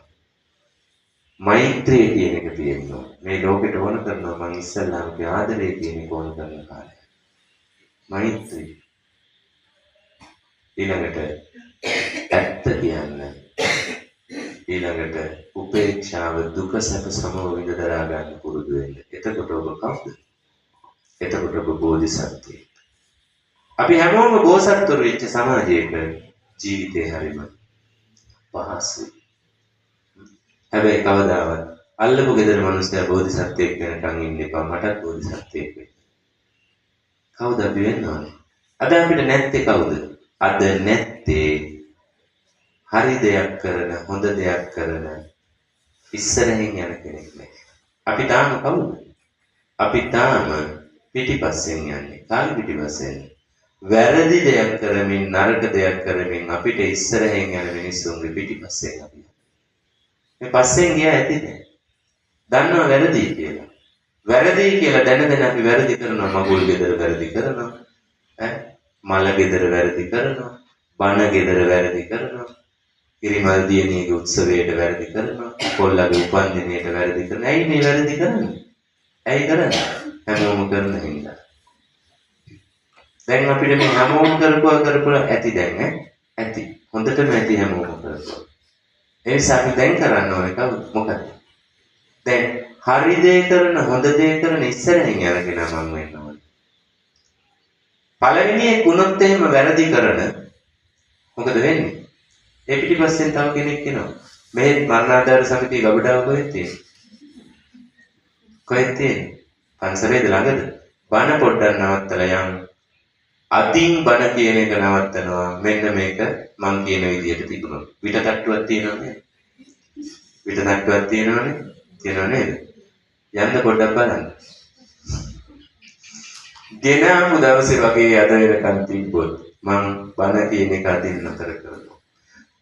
මෛත්‍රිය කියන එක තියෙනවා. මේ ලෝකෙට ඕන කරනවා මම ඉස්සල්ලාම ආදරය කියන එක ඕන කරන කාලේ. මෛත්‍රිය. ඊළඟට ඇත්ත කියන්න. ඊළඟට උපේක්ෂාව දුක සැප සමව විඳ දරා ගන්න පුරුදු වෙන්න. එතකොට ඔබ කවුද? එතකොට ඔබ බෝධිසත්වයෙක්. අපි හැමෝම බෝසත්තුරු වෙච්ච සමාජයක ජීවිතේ හරිම පහසුයි. හැබැයි කවදාවත් අල්ලපු ගෙදර මිනිස්සයා බෝධිසත්වයෙක් වෙනකන් ඉන්න එපා. මටත් බෝධිසත්වයෙක් වෙන්න. කවුද අපි වෙන්න ඕනේ? අද අපිට නැත්තේ කවුද? අද නැත්තේ හරි දෙයක් කරන හොඳ දෙයක් කරන ඉස්සරහින් යන කෙනෙක් නෑ. අපි තාම කවුද? අපි තාම පිටිපස්සෙන් යන්නේ. කාලි පිටිපස්සෙන්. වැරදි දෙයක් කරමින් නරක දෙයක් කරමින් අපිට ඉස්සරහින් යන මිනිස්සුන්ගේ පිටිපස්සෙන් අපි. මේ පස්සෙන් ගියා ඇතිද? දන්නව වැරදි කියලා. වැරදි කියලා දැන අපි වැරදි කරනවා. මගුල් ගෙදර වැරදි කරනවා. මල ගෙදර වැරදි කරනවා. බණ ගෙදර වැරදි කරනවා. ඉරිමල් දියණියගේ උත්සවයට වැරදි කරනවා. කොල්ලගේ උපන්දිනයට වැරදි කරනවා. ඇයි මේ වැරදි කරන්නේ? ඇයි කරන්නේ? හැමෝම කරන හින්දා. දැන් අපිට මේ හැමෝම කරපුවා ඇති දැන් ඇති. හොඳටම ඇති හැමෝම කරපුවා. ඒ නිසා අපි දැන් කරන්න ඕනේ මොකද? දැන් හරි දේ කරන හොඳ දේ කරන ඉස්සරහින් යනගෙන මම වෙන්න ඕනේ. පළවෙනි කුණොත් එහෙම වැරදි කරන මොකද වෙන්නේ? ඒ පිටිපස්සෙන් තව කෙනෙක් එනවා. මේ මරණාධාර සමිතිය ගබඩාව කොහෙද තියෙන්නේ? කොහෙද තියෙන්නේ? පන්සලේද ළඟද? බණ පොඩ්ඩක් නවත්තලා යන්න. අදින් බණ කියන එක නවත්තනවා. මෙන්න මේක මං කියන විදිහට තිබුණා. විට තට්ටුවක් තියෙනවනේ. විට තට්ටුවක් තියෙනවනේ. තියෙනව නේද? යන්න පොඩ්ඩක් බලන්න. ගෙනාපු දවසේ වගේ අද වෙනකන් තිබ්බොත් මං බණ කියන එක අදින් නතර කරනවා.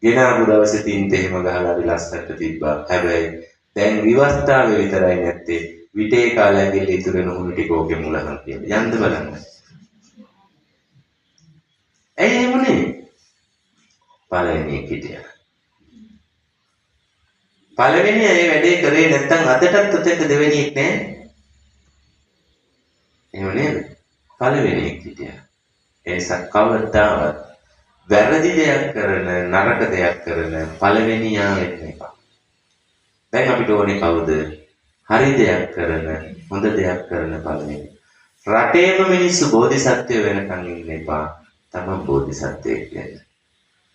ගෙනාපු දවසේ තින්ත එහෙම ගහලා අපි ලස්සනට තිබ්බා. හැබැයි දැන් විවස්ථාවේ විතරයි නැත්තේ. විටේ කාලයකින් ඉතුරු වෙන උණු ටික ඕකේ මුලහන් කියලා. යන්න බලන්න. ඇයි එමුනේ? පළවෙනි කිටියා. පළවෙනි ඒ වැඩේ කරේ නැත්නම් අදටත් උතෙක් දෙවෙනියෙක් නෑ. එහෙම නේද? පළවෙනි කිටියා. ඒ සක්කවතාවත් වැරදි දෙයක් කරන නරක දෙයක් කරන පළවෙනියා වෙන්න එපා. දැන් අපිට ඕනේ කවුද? හරි දෙයක් කරන හොඳ දෙයක් කරන පළවෙනි. රටේම මිනිස්සු බෝධිසත්වය වෙනකන් ඉන්න එපා. තමන් බෝධිසත්වයෙක් වෙන්න.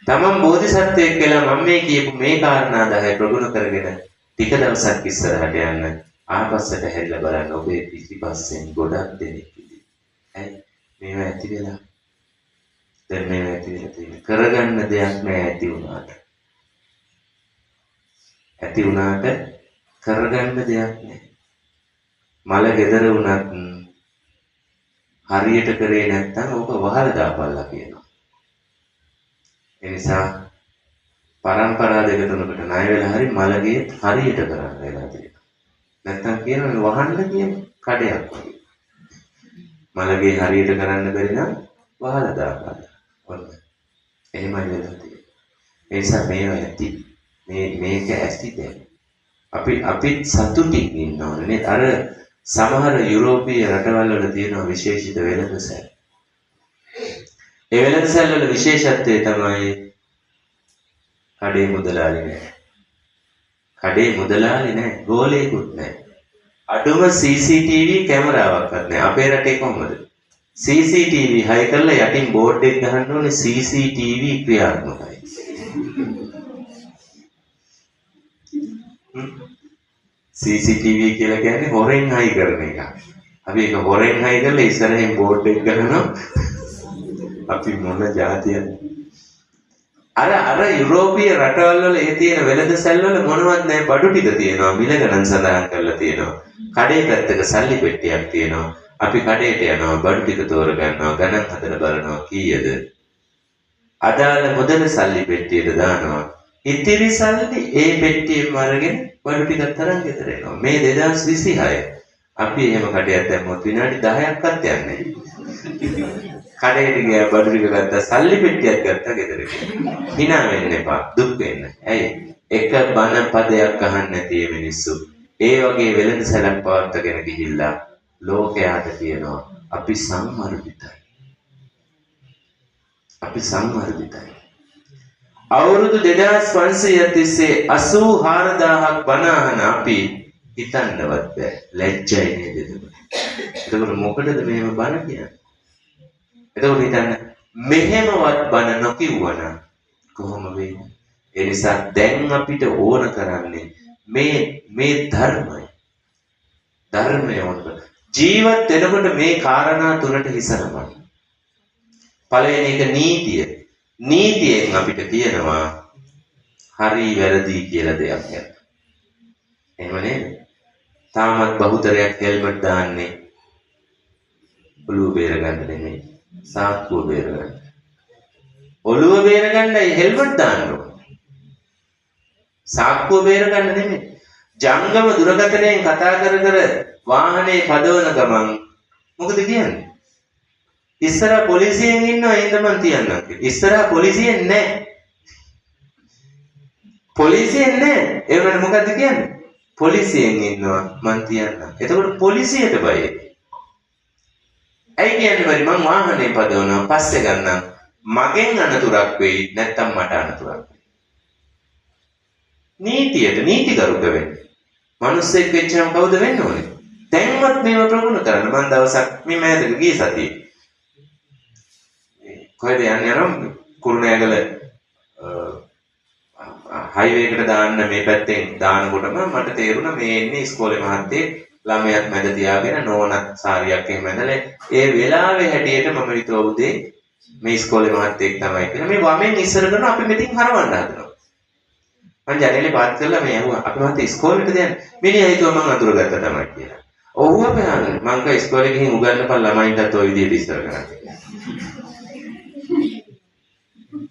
තමන් බෝධිසත්වයෙක් කියලා මම මේ කියපු මේ කාරණා 10 ප්‍රගුණ කරගෙන ටික දවසක් ඉස්සරහට යන්න ආපස්සට හැරිලා බලන්න ඔබේ පිටිපස්සෙන් ගොඩක් දෙනෙක් ඉදී. ඇයි මේව ඇති වෙලා? දැන් මේව ඇති වෙලා තියෙන කරගන්න දෙයක් නෑ ඇති වුණාට. ඇති වුණාට කරගන්න දෙයක් නෑ. මල ගෙදර වුණත් හරියට කරේ නැත්නම් ඕක වහලා දාපල්ලා කියනවා. ඒ නිසා පරම්පරා දෙක තුනකට ණය වෙලා හරි මලගේ හරියට කරන්න වෙලා තියෙනවා. නැත්නම් කියනවා වහන්න කියන කඩයක් වගේ. මලගේ හරියට කරන්න බැරි නම් වහලා දාපල්ලා. ඔන්න. එහෙමයි වෙලා තියෙන්නේ. ඒ නිසා මේව ඇති. මේක ඇති දැන්. අපි සතුටින් ඉන්න ඕනේ නේද? අර සමහර යුරෝපීය රටවල් වල තියෙන විශේෂිත වෙළඳසැල්. ඒ වෙළඳසැල් වල විශේෂත්වය තමයි කඩේ මුදලාලි නෑ. කඩේ මුදලාලි නෑ, ගෝලයෙකුත් නෑ. අඩුම CCTV කැමරාවක්වත් නෑ. අපේ රටේ කොහොමද? CCTV හයි කරලා යටින් බෝඩ් එක ගහන්න ඕනේ CCTV ක්‍රියාත්මකයි. CCTV කියලා කියන්නේ හොරෙන් හයි කරන එක. අපි ඒක හොරෙන් හයි කරලා ඉස්සරහින් බෝඩ් එක ගහනවා. අපි මොන જાතියද? අර යුරෝපීය රටවල් වල ඒ තියෙන වෙළඳසැල් වල මොනවත් නැහැ, බඩු ටික තියෙනවා, මිල ගණන් සඳහන් කරලා තියෙනවා. කඩේ පැත්තක සල්ලි පෙට්ටියක් තියෙනවා. අපි කඩේට යනවා, බඩු ටික තෝර ගන්නවා, ගණන් හදලා බලනවා කීයද? අදාළ මුදල සල්ලි පෙට්ටියට දානවා. ඉතිරි සල්ලි ඒ පෙට්ටියෙම අරගෙන බඩු ටිකක් තරම් ගෙදර එනවා. මේ 2026 අපි එහෙම කඩයක් දැම්මොත් විනාඩි 10ක්වත් යන්නේ නැහැ. කඩේට ගියා බඩු ටික ගත්තා, සල්ලි පෙට්ටියක් ගත්තා ගෙදර ගියා. hina වෙන්න එපා, දුක් වෙන්න. ඇයි? එක බණ පදයක් අහන්න නැති මිනිස්සු ඒ වගේ වෙළඳසැලක් පවත්වාගෙන ගිහිල්ලා ලෝකයාට කියනවා අපි සම්වර්ධිතයි. අපි සම්වර්ධිතයි. අවුරුදු 2500 තිස්සේ 84000ක් බණ අහන අපි හිතන්නවත් බෑ. ලැජ්ජයි නේද එතකොට? එතකොට මොකටද මෙහෙම බණ කියන්නේ? එතකොට හිතන්න මෙහෙමවත් බණ නොකියුවනම් කොහොම වෙන්නේ? ඒ නිසා දැන් අපිට ඕන කරන්නේ මේ ධර්මය. ධර්මය ඕන. ජීවත් වෙනකොට මේ කාරණා තුනට හිසනමයි. පළවෙනි එක නීතිය. නීතියෙන් අපිට කියනවා හරි වැරදි කියලා දෙයක් නැහැ. එහෙම නේද? තාමත් බහුතරයක් හෙල්මට් දාන්නේ ඔළුව බේරගන්න නෙමෙයි, සාක්කුව බේරගන්න. ඔළුව බේරගන්නයි හෙල්මට් දාන්න ඕනේ. සාක්කුව බේරගන්න නෙමෙයි. ජංගම දුරකථනයෙන් කතා කර වාහනේ පදවන ගමන් මොකද කියන්නේ? ඉස්සරහ පොලිසියෙන් ඉන්නවා එහෙනම් මං තියන්නම්. ඉස්සරහ පොලිසියෙන් නැහැ. පොලිසියෙන් නෑ. ඒ වුණාට මොකද්ද කියන්නේ? පොලිසියෙන් ඉන්නවා මං තියන්නම්. එතකොට පොලිසියට බයයි. ඇයි කියන්නේ බරි මං වාහනේ පදවනවා පස්සේ ගන්නම්. මගෙන් අනතුරක් වෙයි නැත්තම් මට අනතුරක් වෙයි. නීතියට නීතිගරුක වෙන්න. මිනිස්සෙක් වෙච්චම කවුද වෙන්න ඕනේ? දැන්වත් මේව ප්‍රගුණ කරන්න. මං දවසක් මේ මෑතක ගිය සතියේ කොහෙද යන්නේ යනවා කුරුණෑගල හයිවේ එකට දාන්න මේ පැත්තෙන් දානකොටම මට තේරුණා මේ එන්නේ ඉස්කෝලේ මහත්තයෙක් ළමයාත් මැද තියාගෙන නෝනත් සාරියක් එහෙම ඇඳලා ඒ වෙලාවේ හැටියට මම හිතුවා උදේ මේ ඉස්කෝලේ මහත්තයෙක් තමයි කියලා මේ වමෙන් ඉස්සර කරන අපි මෙතින් හරවන්න හදනවා මං ජනේලේ පාත් කරලා මේ ඇහුවා අපි මහත්තයා ඉස්කෝලේට දැන් මිනිහා හිතුවා මං අඳුරගත්තා තමයි කියලා ඔව් අපි ආන්නේ මං කයි ඉස්කෝලේ ගිහින් උගන්වපන් ළමයින්ටත් ওই විදිහට ඉස්සර කරන්න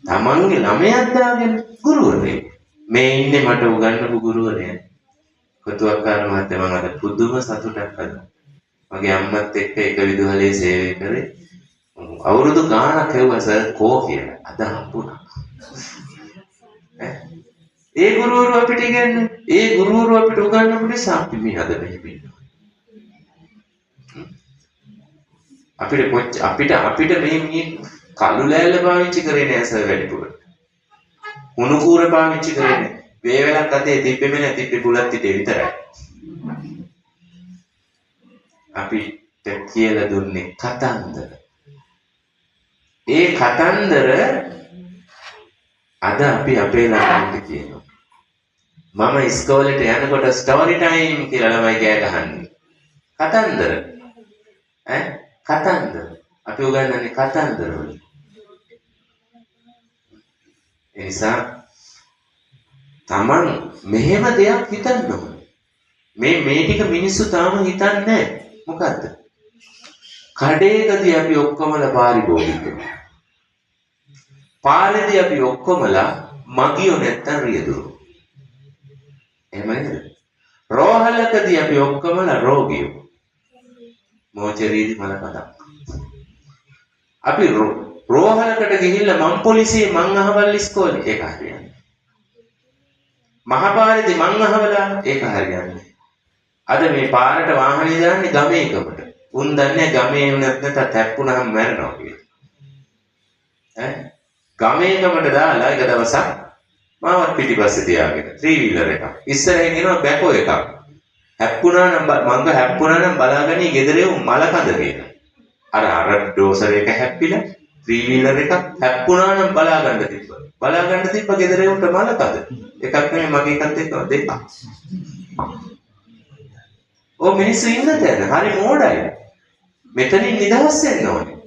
තමන්ගේ ළමයාත් දාගෙන ගුරුවරයෙක් මේ ඉන්නේ මට උගන්වපු ගුරුවරයා කොතුවක්කාර මහත්තයා මම අද පුදුම සතුටක් අද මගේ අම්මත් එක්ක එක විදුහලේ සේවය කරේ අවුරුදු ගාණක් ඇහුවා සර් කෝ කියලා අද හම්බුණා ඒ ගුරුවරු අපිට ඉගෙනන්නේ ඒ ගුරුවරු අපිට උගන්වපු නිසා අපි මේ අද මෙහෙම ඉන්නවා අපිට මේ කළු ලෑල්ල පාවිච්චි කරේ නෑ සර් වැඩිපුර. උණු කූර පාවිච්චි කරේ නෑ. වේවැලක් අතේ තිබ්බෙම නෑ තිබ්බේ බුලත් පිටේ විතරයි. අපිට කියලා දුන්නේ කතන්දර. ඒ කතන්දර අද අපි අපේ ළමයින්ට කියනවා. මම ඉස්කෝලේට යනකොට ස්ටෝරි ටයිම් කියලා ළමයි කෑ ගහන්නේ. කතන්දර. කතන්දර. අපි උගන්වන්නේ කතන්දර වලින්. එනිසා තමන් මෙහෙම දෙයක් හිතන්න ඕනේ. මේ ටික මිනිස්සු තාම හිතන්නේ නැහැ. මොකද්ද? කඩේකදී අපි ඔක්කොමලා පාරිභෝගිකයෝ. පාරේදී අපි ඔක්කොමලා මගියෝ නැත්තම් රියදුරු. එහෙමද? රෝහලකදී අපි ඔක්කොමලා රෝගියෝ. මොචරීදී මලකඩක්. අපි රෝහලකට ගිහිල්ලා මං පොලිසියේ මං අහවල් ඉස්කෝලේ ඒක හරියන්නේ. මහපාරේදී මං අහවලා ඒක හරියන්නේ. අද මේ පාරට වාහනේ දාන්නේ ගමේ එකකට. උන් දන්නේ ගමේ නැත්නම් තැප්පුණාම මැරෙනවා කියලා. ගමේ එකකට දාලා එක දවසක් මාවත් පිටිපස්සේ තියාගෙන 3 wheeler එකක්. ඉස්සරහින් එනවා බැකෝ එකක්. හැප්පුණා නම් මංග හැප්පුණා නම් බලාගනි ගෙදර එවු මල කඳ කියලා. අර ඩෝසර් එක හැප්පිලා 3 wheeler එකක් හැප්පුණා නම් බලාගන්න තිබ්බා. බලාගන්න තිබ්බ ගෙදර එවුන්ට මල කඳ. එකක් නෙමෙයි මගේ එකත් එක්ක දෙකක්. ඔය මිනිස්සු ඉන්න තැන හරි මෝඩයි. මෙතනින් නිදහස් වෙන්න ඕනේ.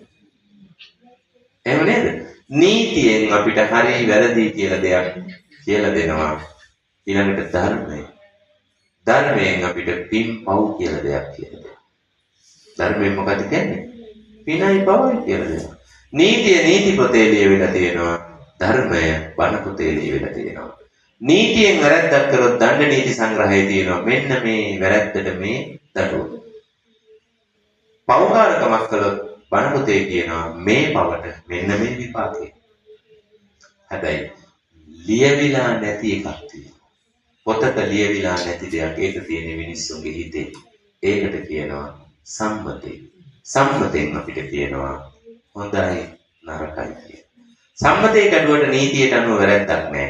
එහෙම නේද? නීතියෙන් අපිට හරි වැරදි කියලා දෙයක් කියලා දෙනවා. ඊළඟට ධර්මයෙන් අපිට පින් පව් කියලා දෙයක් කියලා දෙනවා. ධර්මයෙන් මොකද කියන්නේ? පිනයි පවයි කියලා දෙනවා. නීතිය නීති පොතේ ලියවිලා තියෙනවා. ධර්මය බණ පොතේ ලියවිලා තියෙනවා. නීතියෙන් වැරද්දක් කරොත් දණ්ඩ නීති සංග්‍රහයේ තියෙනවා. මෙන්න මේ වැරද්දට මේ දඬුවම. පව්කාරකමක් කළොත් බණ පොතේ කියනවා මේ පවට මෙන්න මේ විපාකය. හැබැයි ලියවිලා නැති එකක් තියෙනවා. පොතක ලියවිලා නැති දෙයක් ඒක තියෙන මිනිස්සුන්ගේ හිතේ. ඒකට කියනවා සම්මතය. සම්මතයෙන් අපිට කියනවා හොඳයි නරකයි කියලා. සම්මතයේ කඩුවට නීතියට අනුව වැරද්දක් නැහැ.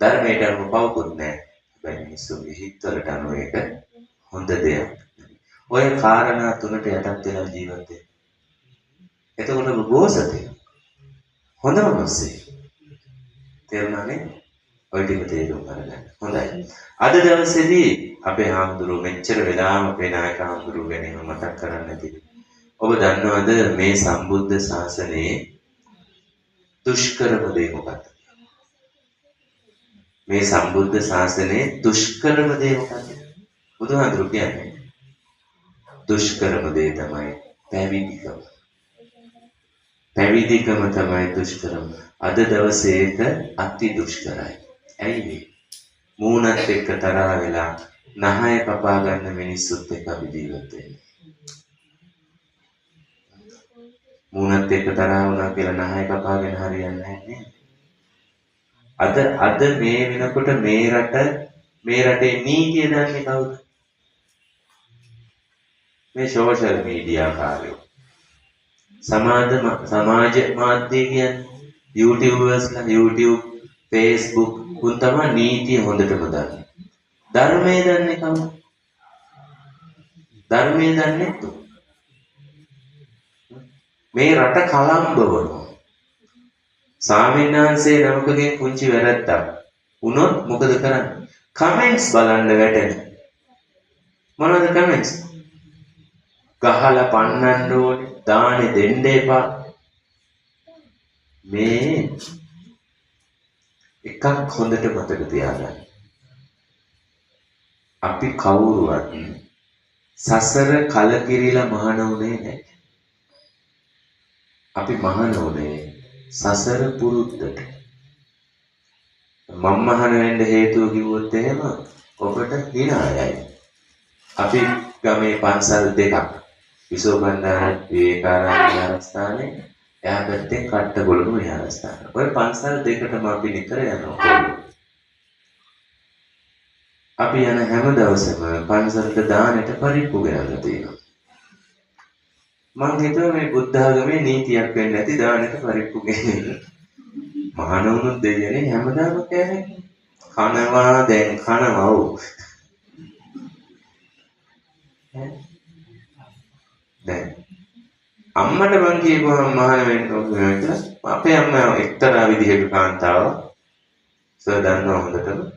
ධර්මයට අනුව පවකුත් නැහැ. හැබැයි මිනිස්සුන්ගේ හිතවලට අනුව ඒක හොඳ දෙයක්. ඔය කාරණා තුනට යටත් වෙලා ජීවත් වෙන්න. එතකොට ඔබ බෝසතේ හොඳ මිනිස්සේ. තේරුණානේ? ඔය ටික තේරුම් ගන්න. හොඳයි. අද දවසේදී අපේ හාමුදුරුවෝ මෙච්චර වෙලාම අපේ නායක හාමුදුරුවෝ ගැන මතක් කරන්නේ නැති. ඔබ දන්නවද මේ සම්බුද්ධ ශාසනයේ දුෂ්කරම දේ මොකක්ද? මේ සම්බුද්ධ ශාසනයේ දුෂ්කරම දේ මොකක්ද? බුදුහාමුදුරුවෝ කියන්නේ දුෂ්කරම දේ තමයි පැවිදිකම. පැවිදිකම තමයි දුෂ්කරම. අද දවසේ ඒක අති දුෂ්කරයි. ඇයි මේ? මූණත් එක්ක තරහ වෙලා නහය කපා ගන්න මිනිස්සුත් එක්ක අපි ජීවත් වෙන්නේ. මූණත් එක්ක තරහ වුණා කියලා නහය කපාගෙන හරියන්නේ නැහැ නේද? අද මේ වෙනකොට මේ රටේ නීතිය දන්නේ කවුද? මේ සෝෂල් මීඩියා කාර්යෝ. සමාජ මාධ්‍ය කියන්නේ YouTubersලා YouTube, Facebook උන් තමයි නීතිය හොඳටම දන්නේ. ධර්මයේ දන්නේ කවුද? ධර්මයේ දන්නේ නැතු. මේ රට කලම්බවනවා. සාමිනාංශේ නමකගේ පුංචි වැරද්දක් වුණොත් මොකද කරන්නේ? කමෙන්ට්ස් බලන්න වැටෙන. මොනවද කමෙන්ට්ස්? ගහලා පන්නන්න ඕනේ, දානේ දෙන්න එපා. මේ එකක් හොඳට මතක තියාගන්න. අපි කවුරුවත් සසර කලකිරීලා මහාන උනේ නැහැ. අපි මහාන උනේ සසර පුරුද්දට. මම මහාන වෙන්න හේතුව කිව්වොත් එහෙම ඔබට හිනායයි. අපි ගමේ පන්සල් දෙකක් විසෝබණ්ඩාර විවේකානන්ද විහාරස්ථානේ එහා පැත්තේ කට්ටගොළුණු විහාරස්ථාන. ඔය පන්සල් දෙකටම අපි නිතර යනවා. අපි යන හැම දවසම පන්සලට දානෙට පරිප්පු ගෙනල්ලා තියෙනවා. මං හිතුවා මේ බුද්ධ ආගමේ නීතියක් වෙන්නේ නැති දානෙට පරිප්පු ගෙනෙන්න. මහණවුනුත් දෙයනේ හැමදාම කෑනේ. කනවා දැන් කනවා ඔව්. දැන් අම්මට මං කියපුවා මහාන වෙන්න ඕනේ කියලා. අපේ අම්මා එක්තරා විදිහක කාන්තාවක්. සර් දන්නවා හොඳටම.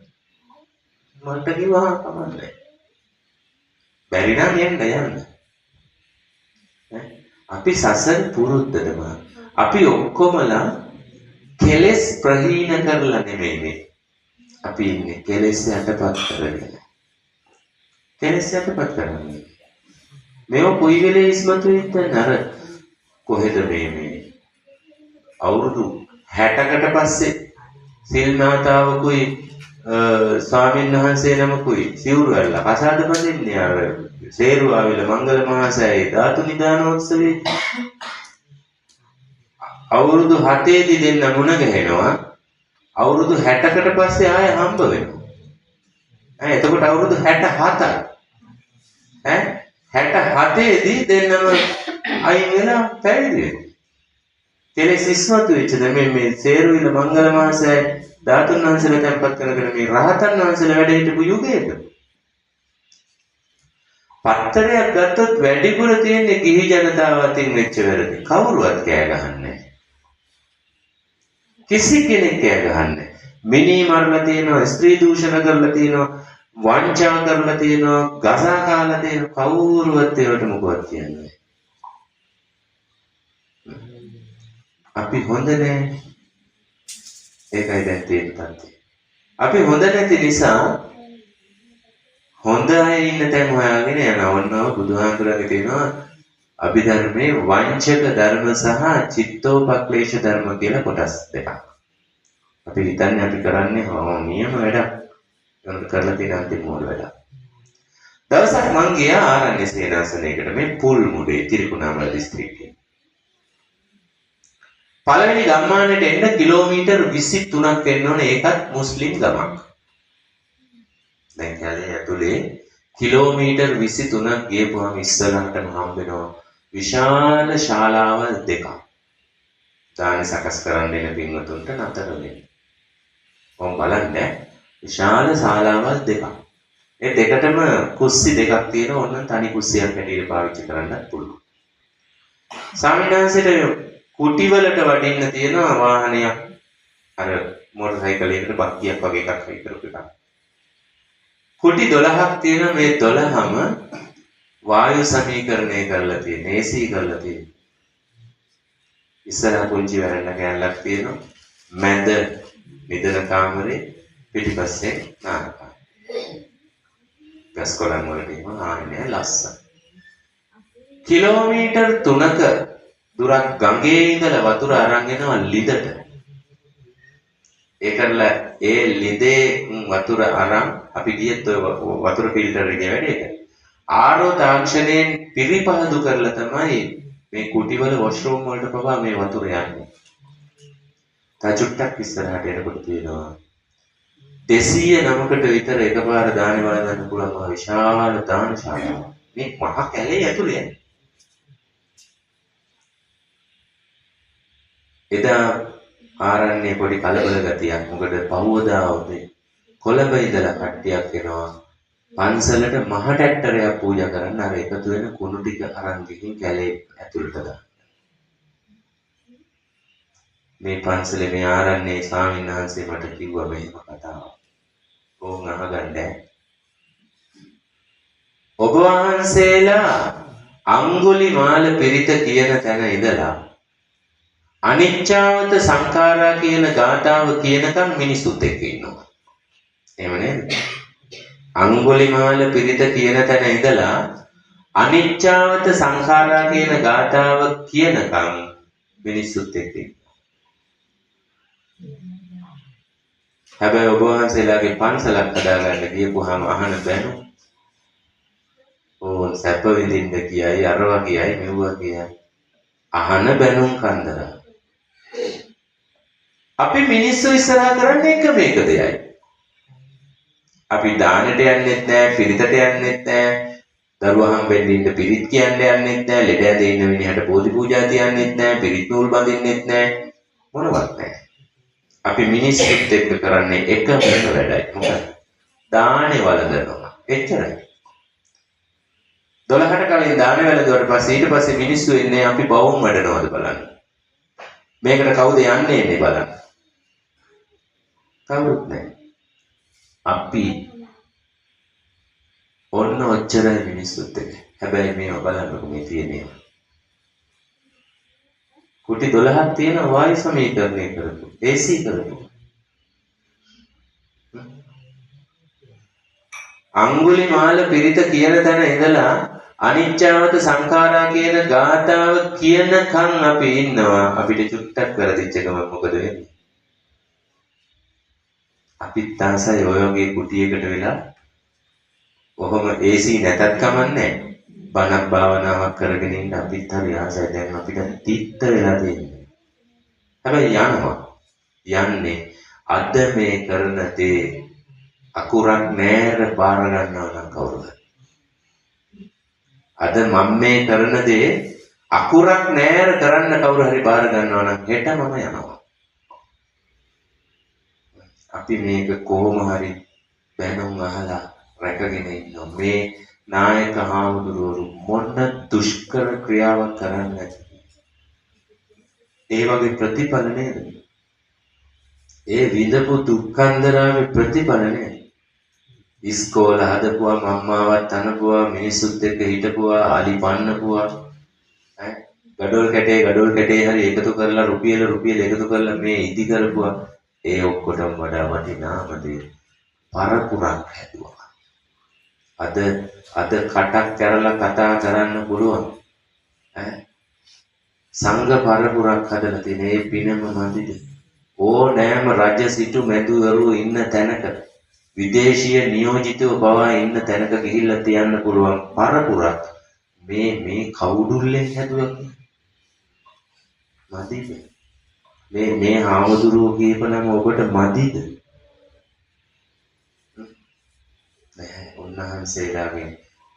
මන්ට කිව්වා කමන්නේ. බැරි නම් යන්න. අපි සසර පුරුද්දටම අපි ඔක්කොමලා කෙලෙස් ප්‍රහීන කරලා නෙමෙයි. අපි ඉන්නේ කෙලෙස් යටපත් කරගෙන. කෙලෙස් යටපත් කරන්නේ. මේව කොයි වෙලේ ඉස්මතු වෙද්ද නර කොහෙද මේ අවුරුදු 60කට පස්සේ සිල් මාතාවකුයි ස්වාමීන් වහන්සේ නමකුයි සිවුරු ඇල්ල කසාද බඳින්නේ අර සේරුවාවිල මංගල මහසෑයේ ධාතු නිදානෝත්සවයේ අවුරුදු 7 දී දෙන්න මුණ ගැහෙනවා අවුරුදු 60කට පස්සේ ආයෙ හම්බ වෙනවා එතකොට අවුරුදු 67යි 67 දී දෙන්නම අයින් වෙලා පැවිදි වෙනවා කෙලෙස් ඉස්මතු වෙච්ච මේ සේරුවිල මංගල මහසෑයේ ධාතුන් වහන්සේලා tempat කරගෙන මේ රහතන් වහන්සේලා වැඩ හිටපු යුගයක පත්තරයක් ගත්තොත් වැඩිපුර තියෙන්නේ ගිහි ජනතාව අතින් වෙච්ච වැරදි. කවුරුවත් කෑ ගහන්නේ කිසි කෙනෙක් කෑ ගහන්නේ මිනී මරලා තියෙනවා, ස්ත්‍රී දූෂණ කරලා තියෙනවා, වංචා කරලා තියෙනවා, ගසා කාලා තියෙනවා. කවුරුවත් ඒවට මොකවත් කියන්නේ අපි හොඳ නැහැ. ඒකයි දැන් තියෙන තත්ත්වය. අපි හොඳ නැති නිසා හොඳ අය ඉන්න තැන් හොයාගෙන යනවා. ඔන්නව බුදුහාමුදුරන්ගේ තියෙනවා අභිධර්මයේ වංචක ධර්ම සහ චිත්තෝපක්ලේශ ධර්ම කියලා කොටස් දෙකක්. අපි හිතන්නේ අපි කරන්නේ නියම වැඩක්. ඒකට කරලා තියෙන අන්තිම මොල් වැඩක්. දවසක් මං ගියා ආරණ්‍ය සේනාසනයකට මේ පුල්මුඩේ තිරිකුණාමල දිස්ත්‍රික්කේ. පළවෙනි ගම්මානයට එන්න කිලෝමීටර් 23ක් වෙන්න ඕනේ. ඒකත් මුස්ලිම් ගමක්. දැන් කැලේ ඇතුලේ කිලෝමීටර් 23ක් ගියපුවාම ඉස්සරහටම හම්බ වෙනවා විශාල ශාලාවල් දෙකක්. දාන සකස් කරන්න එන පින්වතුන්ට නතර වෙන්න. ඔව් බලන්න විශාල ශාලාවල් දෙකක්. ඒ දෙකටම කුස්සි දෙකක් තියෙනවා. ඕන තනි කුස්සියක් හැටියට පාවිච්චි කරන්නත් පුළුවන්. සාමිනාංශයට කුටිවලට වඩින්න තියෙනවා වාහනයක්. අර මෝටර් සයිකලයකට බක්කියක් වගේ එකක් හරි කරපු එකක්. කුටි 12ක් තියෙනවා. මේ 12ම වායු සමීකරණය කරලා තියෙන AC කරලා තියෙන. ඉස්සරහ පුංචි වරණ කැලලක් තියෙනවා. මැද නිදන කාමරේ පිටිපස්සේ නානකා. ගස් කොළන් වලට එම ආන්නේ ලස්සන. කිලෝමීටර් 3ක දුරක් ගඟේ ඉඳලා වතුර අරන් එනවා ලිඳට. ඒකලා ඒ ලිඳේ වතුර අරන් අපි ගියත් ඔය වතුර ෆිල්ටර් එකේ වැඩේට. ආරෝ තාක්ෂණයෙන් පිරිපහදු කරලා තමයි මේ කුටිවල වොෂ්රූම් වලට පවා මේ වතුර යන්නේ. තා චුට්ටක් ඉස්සරහට එනකොට තියෙනවා 209කට විතර එකපාර දානේ වළඳන්න පුළුවන් මහ විශාල දාන ශාලාවක්. මේ මහ කැලේ ඇතුලේ. එදා ආරණ්‍ය පොඩි කලබල ගතියක්. මොකද පහුවදා උදේ කොළඹ ඉඳලා කට්ටියක් එනවා. පන්සලට මහ ටැක්ටරයක් පූජා කරන්න අර එකතු වෙන කුණු ටික අරන් ගිහින් කැලේ ඇතුළට දාන්න. මේ පන්සලේ මේ ආරණ්‍යයේ ස්වාමීන් වහන්සේ මට කිව්වා මෙහෙම කතාවක්. ඕන් අහගන්න. ඔබ වහන්සේලා අඟුලිමාල පිරිත කියන තැන ඉඳලා අනිච්චාවත සංඛාරා කියන ගාථාව කියනකම් මිනිසුත් එක්ක ඉන්නවා. එහෙම නේද? අඟුලිමාල පිරිත කියන තැන ඉඳලා අනිච්චාවත සංඛාරා කියන ගාථාව කියනකම් මිනිසුත් එක්ක ඉන්නවා. හැබැයි ඔබ වහන්සේලාගේ පන්සලක් හදාගන්න ගියපුවාම අහන බැනු ඕන් සැප විඳින්න කියයි අරවා කියයි මෙව්වා කියයි අහන බැනුම් කන්දරා. අපි මිනිස්සු ඉස්සරහා කරන්නේ එක මේක දෙයයි. අපි දානෙට යන්නෙත් නෑ, පිරිතට යන්නෙත් නෑ, දරුවා හම්බෙන්න ඉන්න පිරිත් කියන්නේ යන්නෙත් නෑ, ලෙඩ ඇඳේ ඉන්න මිනිහට බෝධි පූජා තියන්නෙත් නෑ, පිරිත් නූල් බඳින්නෙත් නෑ, මොනවත් නෑ. අපි මිනිස්සුත් එක්ක කරන්නේ එකම වැඩයි. මොකද දානේ වළඳනවා. එච්චරයි. 12ට කලින් දානේ වළඳුවාට පස්සේ ඊට පස්සේ මිනිස්සු එන්නේ අපි බවුම් වඩනවද බලන්න. මේකට කවුද යන්නේ බලන්න. කවුරුත් නැහැ. අපි ඔන්න ඔච්චරයි මිනිස්සුත් එක්ක. හැබැයි මේව බලන්නකො මේ තියෙන්නේ. කුටි 12ක් තියෙන වායු සමීකරණය කරපු AC කරපු අඟුලිමාල පිරිත කියන තැන ඉඳලා අනිච්චාවත සංඛාරා කියන ගාථාව කියනකම් අපි ඉන්නවා. අපිට චුට්ටක් වැරදිච්ච ගමන් මොකද වෙන්නේ? අපිත් තාසයි ඔය වගේ කුටියකට වෙලා ඔහොම AC නැතත් කමන්නේ බණක් භාවනාවක් කරගෙන ඉන්න අපිත් හරි ආසයි. දැන් අපිට තිත්ත වෙලා තියෙනවා. හැබැයි යන්නේ අද මේ කරන දේ අකුරක් නෑර බාර ගන්නවා නම් කවුරුද? අද මම මේ කරන දේ අකුරක් නෑර කරන්න කවුරු හරි බාර ගන්නවා නම් හෙට මම යනවා. අපි මේක කොහොම හරි බැනුම් අහලා රැකගෙන ඉන්නවා. මේ නායක හාමුදුරුවෝ මොන දුෂ්කර ක්‍රියාවක් කරන්නේ? ඒ වගේ ප්‍රතිඵල නේද? ඒ විඳපු දුක්ඛන්දරාවේ ප්‍රතිඵල නේද? ඉස්කෝල හදපුවා, මම්මාවත් අනපුවා, මිනිස්සුත් එක්ක හිටපුවා, අලි පන්නපුවා, ගඩොල් කැටේ හරි එකතු කරලා රුපියල එකතු කරලා මේ ඉදි කරපුවා. ඒ ඔක්කොටම වඩා වටිනාම දේ පරපුරක් හැදුවා. අද කටක් කරලා කතා කරන්න පුළුවන්. සංඝ පරපුරක් හදලා තියෙන ඒ පිනම මැදිද ඕනෑම රජ සිටු මැදුවරු ඉන්න තැනක විදේශීය නියෝජිතව පවා ඉන්න තැනක ගිහිල්ලා තියන්න පුළුවන් පරපුරක් මේ කවුඩුල්ලෙන් හැදුවා. මදිද? මේ හාමුදුරුවෝ කියපනම ඔබට මදිද? නැහැ. උන්වහන්සේලාගේ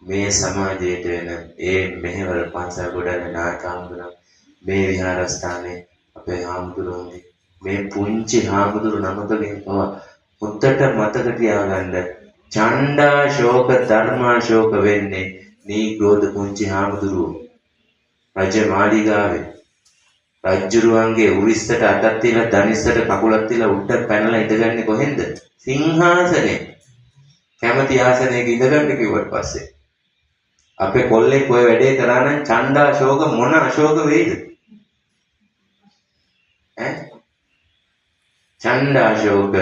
මේ සමාජයට වෙන ඒ මෙහෙවර පන්සල් ගොඩන නායකහාමුදුරුවෝ මේ විහාරස්ථානයේ අපේ හාමුදුරුවෝගේ මේ පුංචි හාමුදුරු නමකගෙන් පවා මුත්තට මතක තියාගන්න චණ්ඩා ශෝක ධර්මා ශෝක වෙන්නේ නීග්‍රෝධ පුංචි හාමුදුරුවෝ රජ මාලිගාවේ රජුරුවන්ගේ උරිස්සට අතක් තියලා ධනිස්සට කකුලක් තියලා උඩ පැනලා ඉඳගන්නේ කොහෙන්ද? සිංහාසනේ. කැමති ආසනයක ඉඳගන්න කිව්වට පස්සේ අපේ කොල්ලෙක් ඔය වැඩේ කරා නම් චණ්ඩා ශෝක මොන අශෝක වෙයිද? චණ්ඩා ශෝක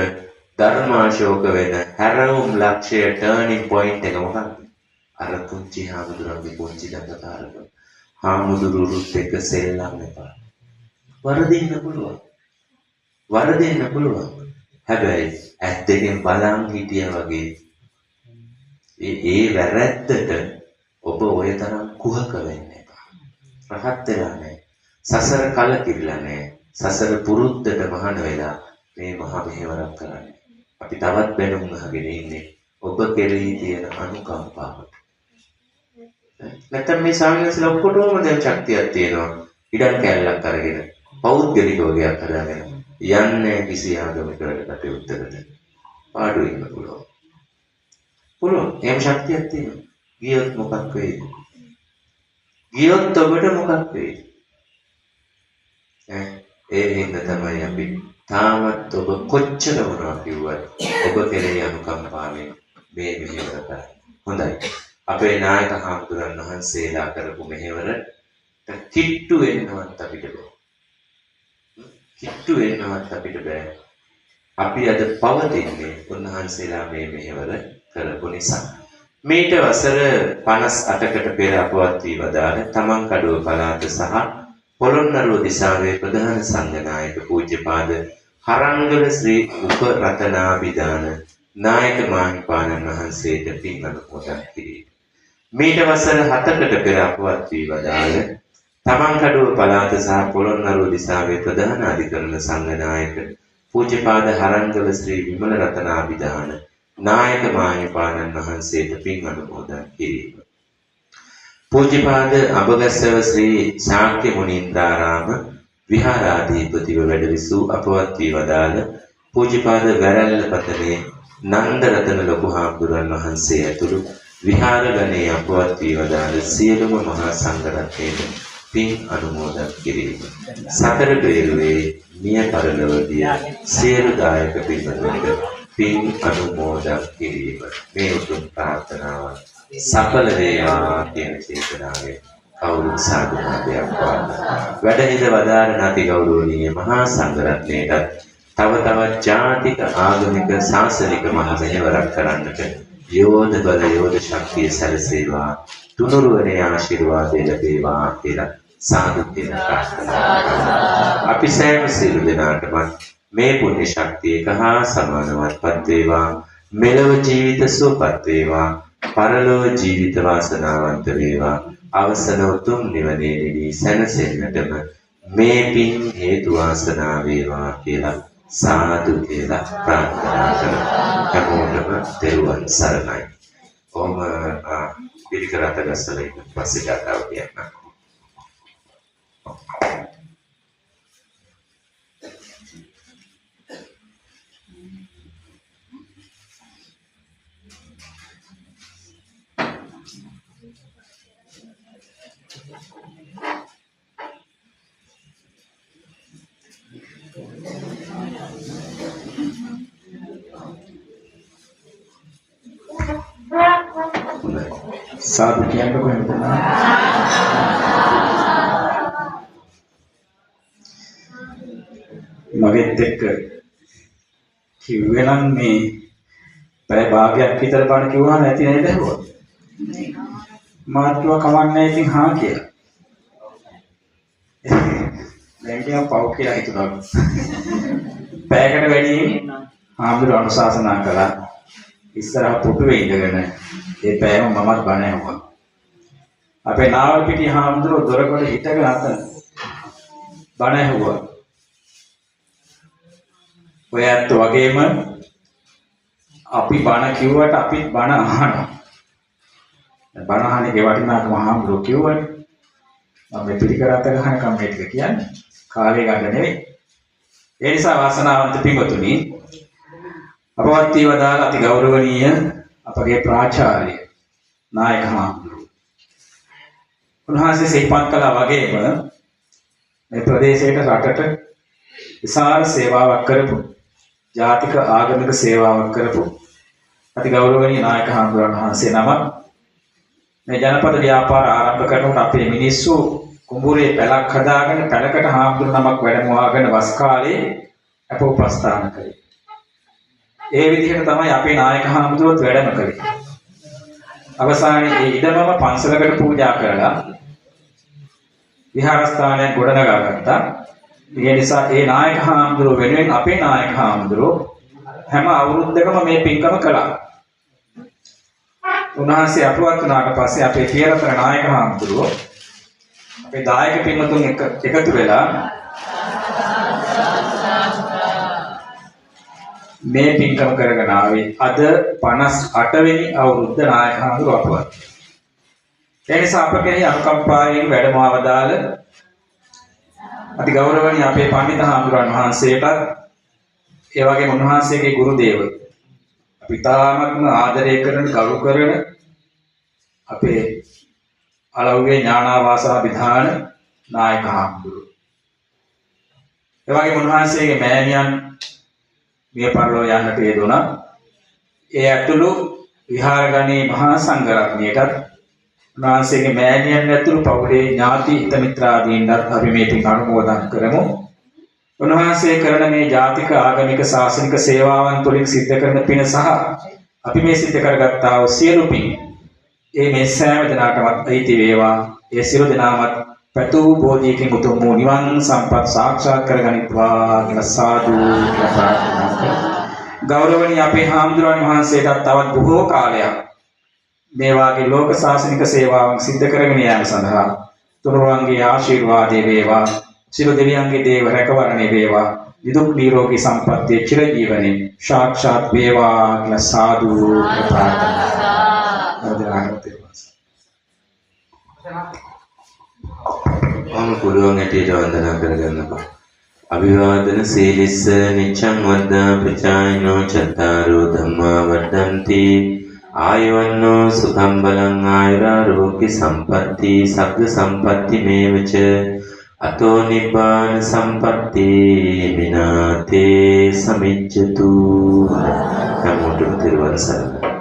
ධර්මා ශෝක වෙන හැරවුම් ලක්ෂය ටර්නින් පොයින්ට් එක මොකක්ද? අර පුංචි හාමුදුරුවන්ගේ පුංචි දඟකාරක හාමුදුරුවොත් එක්ක සෙල්ලම් එපා. වරදින්න පුළුවන්. හැබැයි ඇස් දෙකෙන් බලන් හිටියා වගේ ඒ වැරැද්දට ඔබ ඔය තරම් කුහක වෙන්න එපා. රහත් වෙලා නැහැ. සසර කලකිරිලා නැහැ. සසර පුරුද්දට මහාන වෙලා මේ මහා මෙහෙවරක් කරන්නේ. අපි තවත් බැනුම් අහගෙන ඉන්නේ ඔබ කෙරෙහි තියෙන අනුකම්පාවට. නැත්නම් මේ සාමිනස්ලා ඔක්කොටම දැන් ශක්තියක් තියෙනවා. ඉඩම් කැලලක් අරගෙන පෞද්ගලික වගයක් හදාගෙන යන්නේ කිසි ආගමිකකට කටයුත්තකට. පාඩු ඉන්න පුළුවන්. පුළුවන්. එහෙම ශක්තියක් තියෙනවා. ගියොත් මොකක් වෙයිද? ගියොත් ඔබට මොකක් වෙයිද? ඒ හින්දා තමයි අපි තාමත් ඔබ කොච්චර මොනවා කිව්වත් ඔබ කෙරෙහි අනුකම්පාවෙන් මේ මෙහෙවර කරන්නේ. හොඳයි. අපේ නායක හාමුදුරන් වහන්සේලා කරපු මෙහෙවරට කිට්ටු වෙන්නවත් අපිට බෑ. කිට්ටු වෙන්නවත් අපිට බෑ. අපි අද පවතින්නේ උන්වහන්සේලා මේ මෙහෙවර කරපු නිසා. මේට වසර 58කට පෙර අපවත් වී වදාළ තමන්කඩුව පළාත සහ පොළොන්නරුව දිසාවේ ප්‍රධාන සංඝනායක පූජ්‍යපාද හරංගල ශ්‍රී උපරතනාභිදාන නායක මාහිමිපාණන් වහන්සේට පින් අනුමෝදන් කිරීම. මේට වසර 7කට පෙර අපවත් වී වදාළ තමන්කඩුව පළාත සහ පොළොන්නරුව දිසාවේ ප්‍රධාන අධිකරණ සංඝනායක පූජ්‍යපාද හරංගල ශ්‍රී විමල රතනාභිදාන නායක මාහිමිපාණන් වහන්සේට පින් අනුමෝදන් කිරීම. පූජ්‍යපාද අබගස්සව ශ්‍රී ශාක්‍ය මුනීන්ද්‍රාරාම විහාරාධිපතිව වැඩ විසූ අපවත් වී වදාළ පූජ්‍යපාද වැරැල්ල පතනේ නන්ද රතන ලොකු හාමුදුරන් වහන්සේ ඇතුළු විහාර ගණයේ අපවත් වී වදාළ සියලුම මහා සංඝ රත්නයට පින් අනුමෝදන් කිරීම. සතර බේරුවේ මිය පරලොවදී සියලු දායක පින්වතුන්ට පින් අනුමෝදන් කිරීම. මේ උතුම් ප්‍රාර්ථනාව සඵල වේවා කියන චේතනාවෙන් කවුරුත් සාදුනාදයක් වඩා වැඩහිඳ වදාරන අති ගෞරවනීය මහා සංඝරත්නයට තව තවත් ජාතික ආගමික ශාසනික මහ මෙහෙවරක් කරන්නට යෝධ බල යෝධ ශක්තිය සැලසේවා තුනුරුවනේ ආශිර්වාදය ලැබේවා කියලා සාදු කියන ප්‍රාර්ථනා කරනවා. අපි සෑම සියලු දෙනාටම මේ පුණ්‍ය ශක්තිය එක හා සමානවත්පත් වේවා. මෙලොව ජීවිත සුවපත් වේවා. පරලොව ජීවිත වාසනාවන්ත වේවා. අවසන උතුම් නිවනේ නිවී සැනසෙන්නටම මේ පින් හේතු වාසනා වේවා කියලා සාදු කියලා ප්‍රාර්ථනා කරනවා. හැමෝටම තෙරුවන් සරණයි. ඔහොම පිළිකරත ගස්සලා ඉන්න පස්සේ ගාතාව කියන්න. साधु කියන්නකො එහෙනම් මගෙත් එක්ක කිව්වේ නම් මේ පැය භාගයක් විතර බණ කිව්වම ඇති නේද හුවා මාත්ව කවන්නේ ඉතින් හා කියලා දැන් කියව පව් කියලා හිතුණා පැයකට වැඩි ආම්දුර අනුශාසනා කළා ඉස්සරහ පුටුවේ ඉඳගෙන ඒ පැයම මමත් බණ ඇහුවා. අපේ නාවල් පිටිය හාමුදුරුවෝ දොරකඩ හිටගෙන අතන බණ ඇහුවා. ඔයත් වගේම අපි බණ කිව්වට අපිත් බණ අහනවා. බණ අහන්නේ වටිනාකම හාමුදුරුවෝ කිව්වනේ. මම මේ පිළිකරත ගහනකම් මේ ටික කියන්නේ කාලේ ගන්න නෙවෙයි. ඒ නිසා වාසනාවන්ත පින්වතුනි අපවත් වේවදාල අති ගෞරවනීය අපගේ ප්‍රාචාර්ය නායක හාමුදුරුවෝ. උන්වහන්සේ සිහිපත් කළා වගේම මේ ප්‍රදේශයට රටට විශාල සේවාවක් කරපු ජාතික ආගමික සේවාවක් කරපු අති ගෞරවනීය නායක හාමුදුරන් වහන්සේ නම මේ ජනපද ව්‍යාපාර ආරම්භ කරනකොට අපේ මිනිස්සු කුඹුරේ පැලක් හදාගෙන පැලකට හාමුදුරු නමක් වැඩමවාගෙන වස් කාලේ අපෝපස්ථාන කළේ. ඒ විදිහට තමයි අපේ නායක හාමුදුරුවෝත් වැඩම කළේ. අවසානයේ ඒ ඉඩමම පන්සලකට පූජා කරලා විහාරස්ථානයක් ගොඩනගා ගත්තා. ඒ නිසා ඒ නායක හාමුදුරුවෝ වෙනුවෙන් අපේ නායක හාමුදුරුවෝ හැම අවුරුද්දකම මේ පින්කම කළා. උන්වහන්සේ අපවත් වුණාට පස්සේ අපේ පියරතර නායක හාමුදුරුවෝ අපේ දායක පින්වතුන් එකතු වෙලා මේ පින්කම කරගෙන ආවේ අද 58 වෙනි අවුරුද්ද නායක හඳුරු අපවත්. ඒ නිසා අප කෙරෙහි අනුකම්පාවෙන් වැඩමවදාළ අති ගෞරවනීය අපේ පඬිත හාමුදුරන් වහන්සේට ඒ වගේම උන්වහන්සේගේ ගුරු දේව අපි තාමත්ම ආදරය කරන ගෞරව කරන අපේ අලව්වේ ඥානාවාසා විධාන නායක හාමුදුරුවෝ. ඒ වගේම උන්වහන්සේගේ මෑණියන් මිය පරලෝ යන්නට යෙදුණා. ඒ ඇතුළු විහාරගණේ මහා සංඝරත්නයටත් උන්වහන්සේගේ මෑණියන් ඇතුළු පවුලේ ඥාති හිත මිත්‍රාදීන්වත් අපි මේ පින් අනුමෝදන් කරමු. උන්වහන්සේ කරන මේ ජාතික ආගමික ශාසනික සේවාවන් තුළින් සිද්ධ කරන පින සහ අපි මේ සිද්ධ කරගත්තා වූ සියලු පින් මේ සෑම දිනකටවත් අයිති වේවා. ඒ සියලු දිනාමත් පැතූ බෝධියකින් උතුම් වූ නිවන් සම්පත් සාක්ෂාත් කරගනිත්වා කියලා සාදු කියලා ප්‍රාර්ථනා කරමු. ගෞරවනීය අපේ හාමුදුරන් වහන්සේටත් තවත් බොහෝ කාලයක් මේ වාගේ ලෝක ශාසනික සේවාවන් සිද්ධ කරගෙන යාම සඳහා තුනුරුවන්ගේ ආශිර්වාදේ වේවා. සියලු දෙවියන්ගේ දේව රැකවරණේ වේවා. නිදුක් නිරෝගී සම්පන්නිය චිරජීවනයේ සාක්ෂාත් වේවා කියලා සාදු කියලා ප්‍රාර්ථනා මම පුළුවන් ඇටියට වන්දනා කරගන්නවා. අභිවාදන සීලිස්ස නිච්ඡං වද්දා ප්‍රචායිනෝ චත්තාරෝ ධම්මා වඩ්ඩಂತಿ ආයවන්නෝ සුඛං බලං ආයුරාෝග්‍ය සම්පatti සග්ග සම්පatti මේවච අතෝ නිබ්බාන සම්පatti විනාතේ සමිච්ඡතු. නමෝ තෙරුවන් සරණයි.